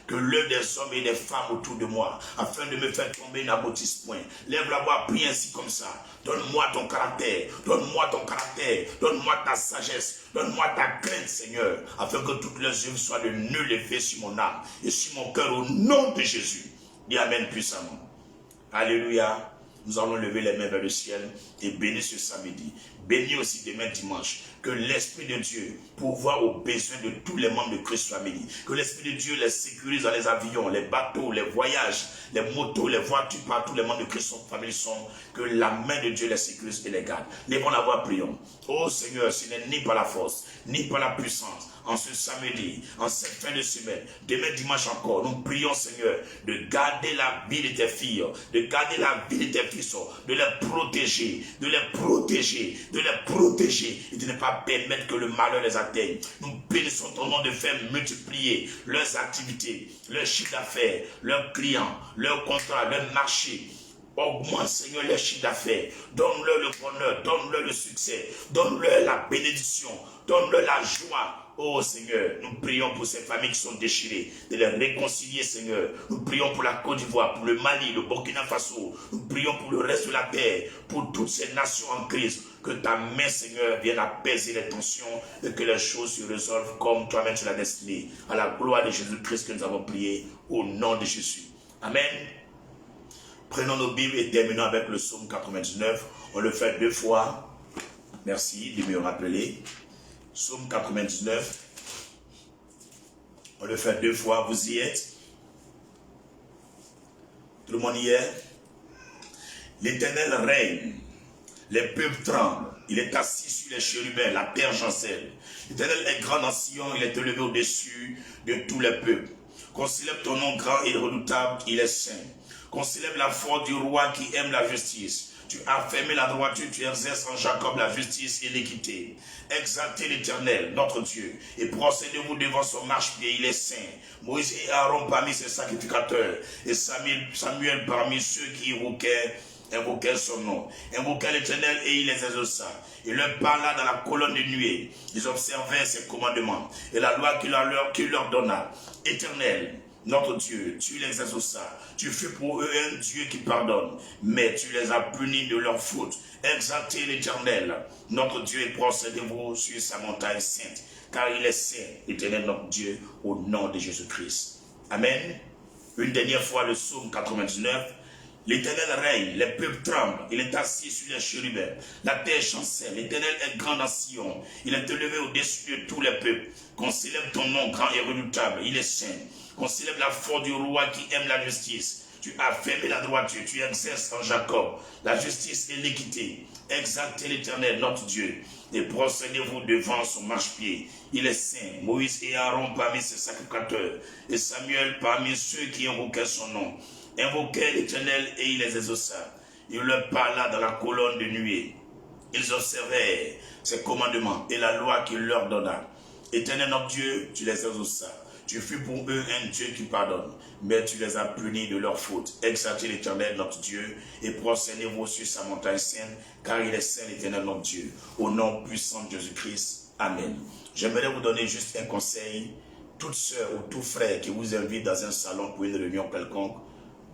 Que l'œuvre des hommes et des femmes autour de moi, afin de me faire tomber, n'aboutisse point. Lève la voix, prie ainsi comme ça. Donne-moi ton caractère, donne-moi ton caractère, donne-moi ta sagesse, donne-moi ta crainte, Seigneur, afin que toutes les œuvres soient de nul effet sur mon âme et sur mon cœur, au nom de Jésus. Dis Amen puissamment. Alléluia. Nous allons lever les mains vers le ciel et bénir ce samedi. Bénis aussi demain dimanche. Que l'Esprit de Dieu pourvoie aux besoins de tous les membres de Christ Family. Que l'Esprit de Dieu les sécurise dans les avions, les bateaux, les voyages, les motos, les voitures, partout les membres de Christ Family sont. Que la main de Dieu les sécurise et les garde. Lèvons la voix, prions. Oh Seigneur, ce n'est ni par la force, ni par la puissance. En ce samedi, en cette fin de semaine, demain dimanche encore, nous prions, Seigneur, de garder la vie de tes filles, de garder la vie de tes fils, de les protéger, de les protéger, de les protéger et de ne pas permettre que le malheur les atteigne. Nous bénissons ton nom de faire multiplier leurs activités, leurs chiffres d'affaires, leurs clients, leurs contrats, leurs marchés. Augmente, Seigneur, les chiffres d'affaires. Donne-leur le bonheur, donne-leur le succès, donne-leur la bénédiction, donne-leur la joie. Oh Seigneur, nous prions pour ces familles qui sont déchirées, de les réconcilier, Seigneur. Nous prions pour la Côte d'Ivoire, pour le Mali, le Burkina Faso. Nous prions pour le reste de la terre, pour toutes ces nations en crise. Que ta main, Seigneur, vienne apaiser les tensions et que les choses se résolvent comme toi-même tu l'as destiné. À la gloire de Jésus-Christ que nous avons prié, au nom de Jésus. Amen. Prenons nos Bibles et terminons avec le psaume 99. On le fait 2 fois. Merci de me rappeler. Psaume 99. On le fait 2 fois. Vous y êtes? Tout le monde y est? L'Éternel règne. Les peuples tremblent. Il est assis sur les chérubins. La terre chancelle. L'Éternel est grand en Sion. Il est élevé au-dessus de tous les peuples. Qu'on célèbre ton nom grand et redoutable. Il est saint. Qu'on célèbre la force du roi qui aime la justice. Tu as fermé la droiture, tu exerces en Jacob la justice et l'équité. Exaltez l'Éternel, notre Dieu, et procédez-vous devant son marchepied, il est saint. Moïse et Aaron parmi ses sacrificateurs, et Samuel parmi ceux qui invoquaient son nom. Invoquaient l'Éternel et il les exauça. Il leur parla dans la colonne de nuée. Ils observaient ses commandements et la loi qu'il leur donna. Éternel, notre Dieu, tu les exauças. Tu fus pour eux un Dieu qui pardonne, mais tu les as punis de leurs fautes. Exaltez l'Éternel, notre Dieu, et procédez-vous sur sa montagne sainte, car il est saint, l'Éternel notre Dieu, au nom de Jésus-Christ. Amen. Une dernière fois, le psaume 99. L'Éternel règne, les peuples tremblent, il est assis sur les chérubins, la terre chancelle, l'Éternel est grand en Sion, il est élevé au-dessus de tous les peuples. Qu'on célèbre ton nom grand et redoutable, il est saint. Qu'on célèbre la force du roi qui aime la justice. Tu as fermé la droiture, tu exerces en Jacob la justice et l'équité. Exaltez l'Éternel, notre Dieu, et procédez-vous devant son marchepied. Il est saint. Moïse et Aaron parmi ses sacrificateurs, et Samuel parmi ceux qui invoquaient son nom. Invoquaient l'Éternel et il les exauça. Il leur parla dans la colonne de nuée. Ils observaient ses commandements et la loi qu'il leur donna. Éternel notre Dieu, tu les exauças. Tu fus pour eux un Dieu qui pardonne, mais tu les as punis de leurs fautes. Exaltez l'Éternel notre Dieu et procédez-vous sur sa montagne sainte, car il est saint l'Éternel notre Dieu. Au nom puissant de Jésus-Christ. Amen. J'aimerais vous donner juste un conseil. Toute sœur ou tout frère qui vous invite dans un salon pour une réunion quelconque,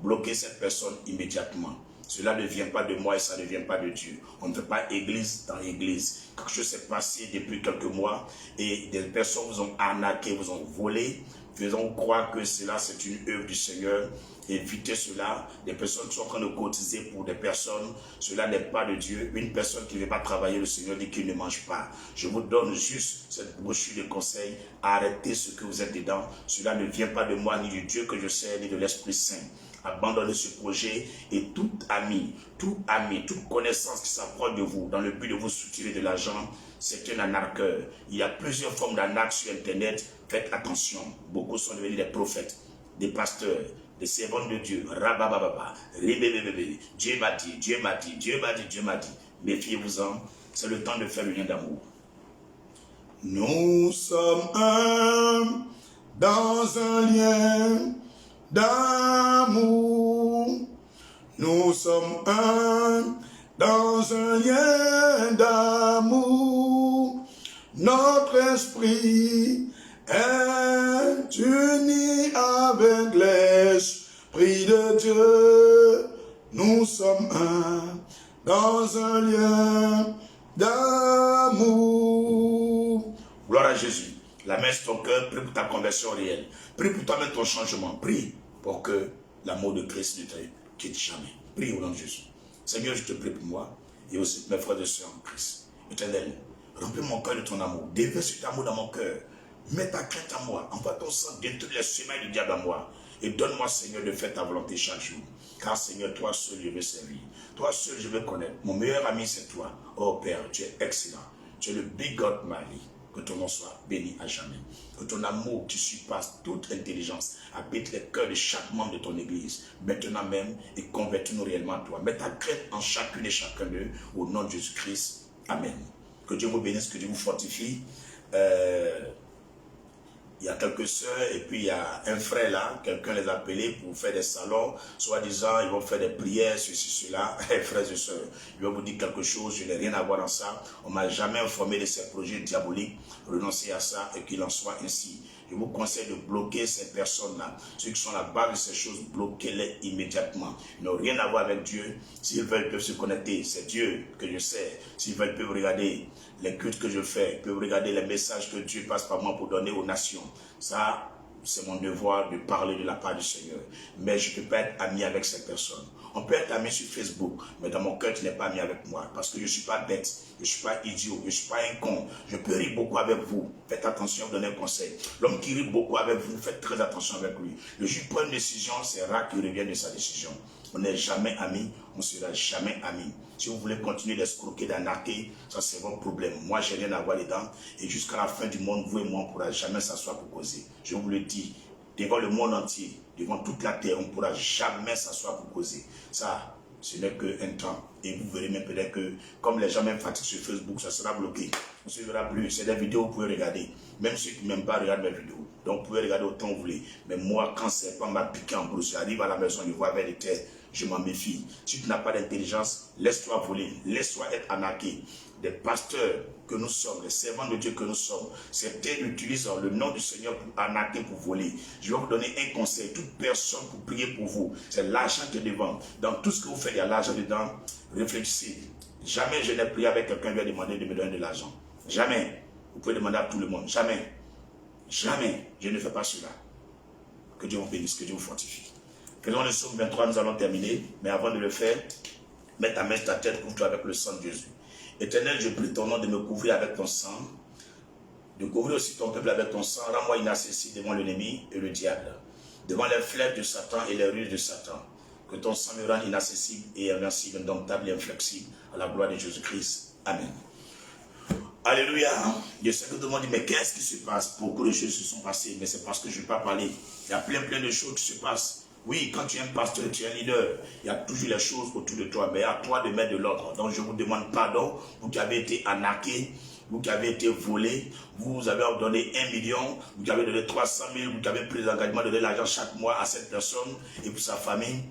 bloquez cette personne immédiatement. Cela ne vient pas de moi et ça ne vient pas de Dieu. On ne fait pas église dans l'église. Quelque chose s'est passé depuis quelques mois et des personnes vous ont arnaqué, vous ont volé, faisant croire que cela c'est une œuvre du Seigneur. Évitez cela. Des personnes qui sont en train de cotiser pour des personnes, cela n'est pas de Dieu. Une personne qui ne veut pas travailler, le Seigneur dit qu'il ne mange pas. Je vous donne juste cette brochure de conseils. Arrêtez ce que vous êtes dedans. Cela ne vient pas de moi, ni du Dieu que je sais, ni de l'Esprit Saint. Abandonnez ce projet et tout ami, toute connaissance qui s'approche de vous dans le but de vous soutirer de l'argent, c'est un arnaqueur. Il y a plusieurs formes d'arnaque sur Internet. Faites attention. Beaucoup sont devenus des prophètes, des pasteurs, des servants de Dieu. Rabababa, rébébébébé. Dieu m'a dit, Dieu m'a dit, Dieu m'a dit, Dieu m'a dit. Méfiez-vous-en. C'est le temps de faire le lien d'amour. Nous sommes un dans un lien d'amour. Nous sommes un dans un lien d'amour. Notre esprit est uni avec l'Esprit de Dieu. Nous sommes un dans un lien d'amour. Gloire à Jésus. La main sur ton cœur, prie pour ta conversion réelle. Prie pour toi-même ton changement. Prie pour que l'amour de Christ ne te quitte jamais. Prie au nom de Jésus. Seigneur, je te prie pour moi et aussi pour mes frères et sœurs en Christ. Éternel, remplis mon cœur de ton amour. Déverse cet amour dans mon cœur. Mets ta crainte en moi. Envoie ton sang, détruis les semailles du diable en moi. Et donne-moi, Seigneur, de faire ta volonté chaque jour. Car, Seigneur, toi seul, je veux servir. Toi seul, je veux connaître. Mon meilleur ami, c'est toi. Oh Père, tu es excellent. Tu es le big God de ma vie. Que ton nom soit béni à jamais. Que ton amour qui surpasse toute intelligence habite les cœurs de chaque membre de ton église. Maintenant même, et convertis-nous réellement à toi. Mets ta crainte en chacune et chacun d'eux. Au nom de Jésus-Christ. Amen. Que Dieu vous bénisse, que Dieu vous fortifie. Il y a quelques sœurs et puis il y a un frère là, quelqu'un les a appelés pour faire des salons, soi-disant ils vont faire des prières, ceci, cela. Frères et sœurs, je vais vous dire quelque chose, je n'ai rien à voir dans ça. On ne m'a jamais informé de ces projets diaboliques. Renoncez à ça et qu'il en soit ainsi. Je vous conseille de bloquer ces personnes-là. Ceux qui sont à la base de ces choses, bloquez-les immédiatement. Ils n'ont rien à voir avec Dieu. S'ils veulent, ils peuvent se connecter. C'est Dieu que je sais. S'ils veulent, ils peuvent regarder les cultes que je fais. Ils peuvent regarder les messages que Dieu passe par moi pour donner aux nations. Ça, c'est mon devoir de parler de la part du Seigneur. Mais je ne peux pas être ami avec ces personnes. On peut être ami sur Facebook, mais dans mon cœur, tu n'es pas ami avec moi. Parce que je ne suis pas bête, je ne suis pas idiot, je ne suis pas un con. Je peux rire beaucoup avec vous. Faites attention, donnez un conseil. L'homme qui rit beaucoup avec vous, faites très attention avec lui. Le juge prend une décision, c'est rare qu'il revienne de sa décision. On n'est jamais amis, on ne sera jamais amis. Si vous voulez continuer d'escroquer, d'arnaquer, ça c'est votre problème. Moi, je n'ai rien à voir dedans. Et jusqu'à la fin du monde, vous et moi, on ne pourra jamais s'asseoir pour causer. Je vous le dis, devant le monde entier, devant toute la terre, on ne pourra jamais s'asseoir pour causer. Ça, ce n'est qu'un temps. Et vous verrez même peut-être que, comme les gens même fatiguent sur Facebook, ça sera bloqué. On ne se verra plus. C'est des vidéos que vous pouvez regarder. Même ceux qui n'aiment pas regardent mes vidéos. Donc vous pouvez regarder autant que vous voulez. Mais moi, quand c'est pas m'a piqué en brousse, j'arrive à la maison, je vois avec les terres, je m'en méfie. Si tu n'as pas d'intelligence, laisse-toi voler, laisse-toi être arnaqué. Des pasteurs que nous sommes, les servants de Dieu que nous sommes, certains utilisent le nom du Seigneur pour arnaquer, pour voler. Je vais vous donner un conseil. Toute personne pour prier pour vous, c'est l'argent qui est devant. Dans tout ce que vous faites, il y a l'argent dedans. Réfléchissez. Jamais je n'ai prié avec quelqu'un qui vient demander de me donner de l'argent. Jamais. Vous pouvez demander à tout le monde. Jamais. Jamais. Je ne fais pas cela. Que Dieu vous bénisse, que Dieu vous fortifie. Faisons le psaume 23, nous allons terminer. Mais avant de le faire, mets ta main sur ta tête, couvre-toi avec le sang de Jésus. Éternel, je prie ton nom de me couvrir avec ton sang, de couvrir aussi ton peuple avec ton sang. Rends-moi inaccessible devant l'ennemi et le diable, devant les flèches de Satan et les ruses de Satan. Que ton sang me rende inaccessible et invincible, indomptable et inflexible, à la gloire de Jésus-Christ. Amen. Alléluia. Je sais que tout le monde dit, mais qu'est-ce qui se passe? Beaucoup de choses se sont passées, mais c'est parce que je ne vais pas parler. Il y a plein de choses qui se passent. Oui, quand tu es un pasteur, tu es un leader, il y a toujours les choses autour de toi, mais à toi de mettre de l'ordre. Donc je vous demande pardon, vous qui avez été arnaqués, vous qui avez été volés, vous avez donné 1 million, vous qui avez donné 300 000, vous qui avez pris l'engagement de donner l'argent chaque mois à cette personne et pour sa famille.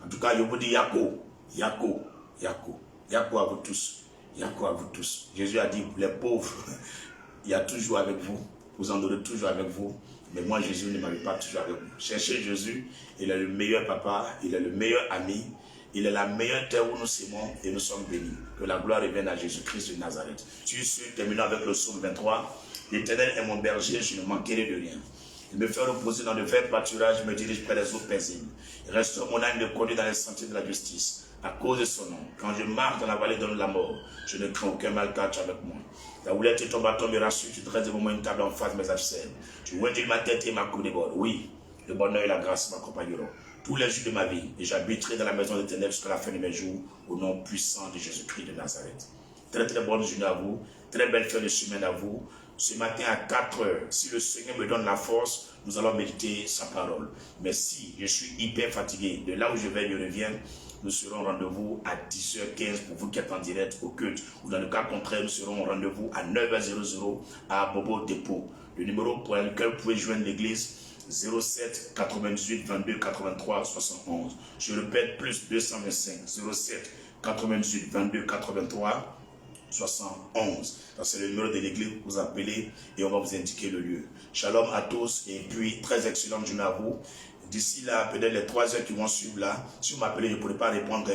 En tout cas, je vous dis Yako, Yako, Yako, Yako à vous tous, Yako à vous tous. Jésus a dit, les pauvres, il y a toujours avec vous, vous en aurez toujours avec vous. Mais moi, Jésus ne m'avait pas toujours avec vous. Cherchez Jésus, il est le meilleur papa, il est le meilleur ami, il est la meilleure terre où nous s'aimons et nous sommes bénis. Que la gloire revienne à Jésus-Christ de Nazareth. Tu suis terminant avec le psaume 23. L'Éternel est mon berger, je ne manquerai de rien. Il me fait reposer dans de verts pâturages, me dirige près des eaux paisibles. Il restaure mon âme, me conduit dans les sentiers de la justice. À cause de son nom, quand je marche dans la vallée de la mort, je ne crains aucun mal car tu es avec moi. Ta houlette et ton bâton me rassurent, tu dresses devant moi une table en face de mes adversaires. Tu ointes ma tête et ma coupe déborde. Oui, le bonheur et la grâce m'accompagneront tous les jours de ma vie, et j'habiterai dans la maison de l'Éternel jusqu'à la fin de mes jours, au nom puissant de Jésus-Christ de Nazareth. Très très bonne journée à vous, très belle fin de semaine à vous. Ce matin à 4 heures, si le Seigneur me donne la force, nous allons méditer sa parole. Mais si je suis hyper fatigué, de là où je vais, je reviens, nous serons au rendez-vous à 10h15 pour vous qui êtes en direct au culte. Ou dans le cas contraire, nous serons au rendez-vous à 9h00 à Bobo Dépôt. Le numéro pour lequel vous pouvez joindre l'église 07 98 22 83 71. Je répète, plus 225 07 98 22 83 71. C'est le numéro de l'église, vous appelez et on va vous indiquer le lieu. Shalom à tous et puis très excellente journée à vous. D'ici là, peut-être les 3 heures qui vont suivre là, si vous m'appelez, je ne pourrai pas répondre.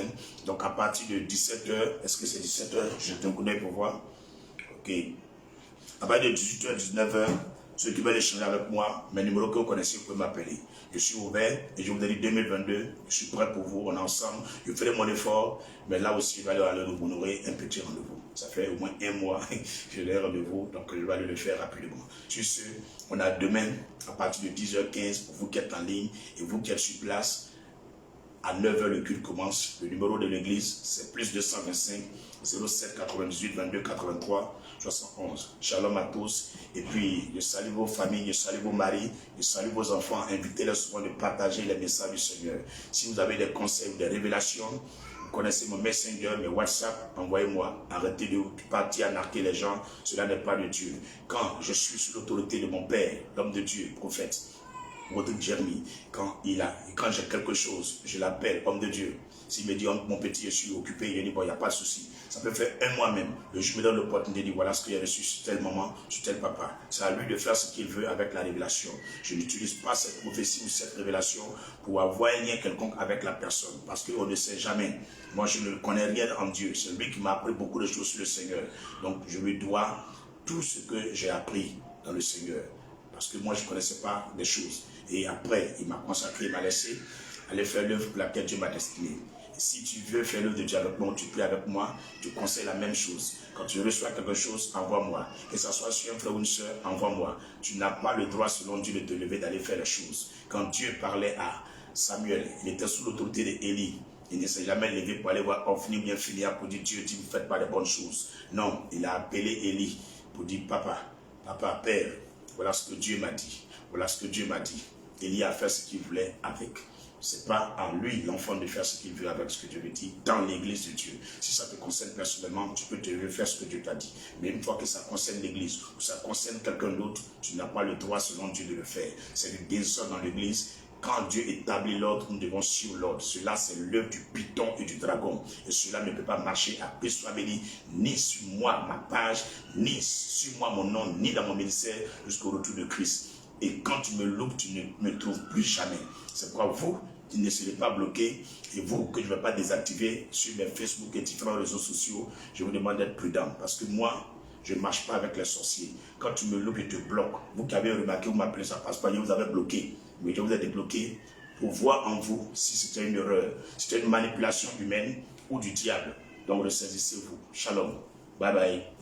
Donc à partir de 17h, est-ce que c'est 17h? J'ai un coup d'œil pour voir. Ok. À partir de 18h, 19h, ceux qui veulent échanger avec moi, mes numéros que vous connaissez, vous pouvez m'appeler. Je suis ouvert et je vous ai dit 2022, je suis prêt pour vous, on est ensemble, je ferai mon effort, mais là aussi, je vais aller vous honorer un petit rendez-vous. Ça fait au moins 1 mois que je l'ai rendez-vous, donc je vais aller le faire rapidement. Sur ce, on a demain, à partir de 10h15, pour vous qui êtes en ligne et vous qui êtes sur place, à 9h, le culte commence. Le numéro de l'église, c'est plus 225 07 98 22 83 71. Shalom à tous. Et puis, je salue vos familles, je salue vos maris, je salue vos enfants. Invitez-les souvent de partager les messages du Seigneur. Si vous avez des conseils ou des révélations, vous connaissez mon Messenger, mes WhatsApp, envoyez-moi. Arrêtez de partir narquer les gens. Cela n'est pas de Dieu. Quand je suis sous l'autorité de mon Père, l'homme de Dieu, prophète, Rodrigue Jeremy, quand j'ai quelque chose, je l'appelle homme de Dieu. S'il me dit, mon petit, je suis occupé, il dit, bon, il n'y a pas de souci. Ça peut faire 1 mois même. Je me donne l'opportunité de dire, voilà ce que j'ai reçu sur tel moment, sur tel papa. C'est à lui de faire ce qu'il veut avec la révélation. Je n'utilise pas cette prophétie ou cette révélation pour avoir un lien quelconque avec la personne. Parce qu'on ne sait jamais. Moi, je ne connais rien en Dieu. C'est lui qui m'a appris beaucoup de choses sur le Seigneur. Donc, je lui dois tout ce que j'ai appris dans le Seigneur. Parce que moi, je ne connaissais pas des choses. Et après, il m'a consacré, il m'a laissé aller faire l'œuvre pour laquelle Dieu m'a destiné. Et si tu veux faire l'œuvre de Dieu avec moi, tu pries avec moi, je te conseille la même chose. Quand tu reçois quelque chose, envoie-moi. Que ce soit sur un frère ou une soeur, envoie-moi. Tu n'as pas le droit, selon Dieu, de te lever, d'aller faire les choses. Quand Dieu parlait à Samuel, il était sous l'autorité d'Élie. Il ne s'est jamais levé pour aller voir Ophni bien Phinéas pour dire, Dieu dit, vous ne faites pas les bonnes choses. Non, il a appelé Élie pour dire, papa, père, voilà ce que Dieu m'a dit. Voilà ce que Dieu m'a dit. Élie a fait ce qu'il voulait avec. Ce n'est pas à lui, l'enfant, de faire ce qu'il veut avec ce que Dieu lui dit dans l'église de Dieu. Si ça te concerne personnellement, tu peux te lever faire ce que Dieu t'a dit. Mais une fois que ça concerne l'église ou ça concerne quelqu'un d'autre, tu n'as pas le droit selon Dieu de le faire. C'est le désordre dans l'église. Quand Dieu établit l'ordre, nous devons suivre l'ordre. Cela, c'est l'œuvre du python et du dragon. Et cela ne peut pas marcher à Pessoa-Béni, ni sur moi, ma page, ni sur moi, mon nom, ni dans mon ministère, jusqu'au retour de Christ. Et quand tu me loupes, tu ne me trouves plus jamais. C'est pourquoi vous, qui ne serez pas bloqués, et vous, que je ne vais pas désactiver sur mes Facebook et différents réseaux sociaux, je vous demande d'être prudent. Parce que moi, je ne marche pas avec les sorciers. Quand tu me loupes, je te bloque. Vous qui avez remarqué, vous m'appelez, ça ne passe pas, je vous avais bloqué. Mais je vous ai débloqué pour voir en vous si c'était une erreur, si c'était une manipulation humaine ou du diable. Donc, ressaisissez-vous. Shalom. Bye bye.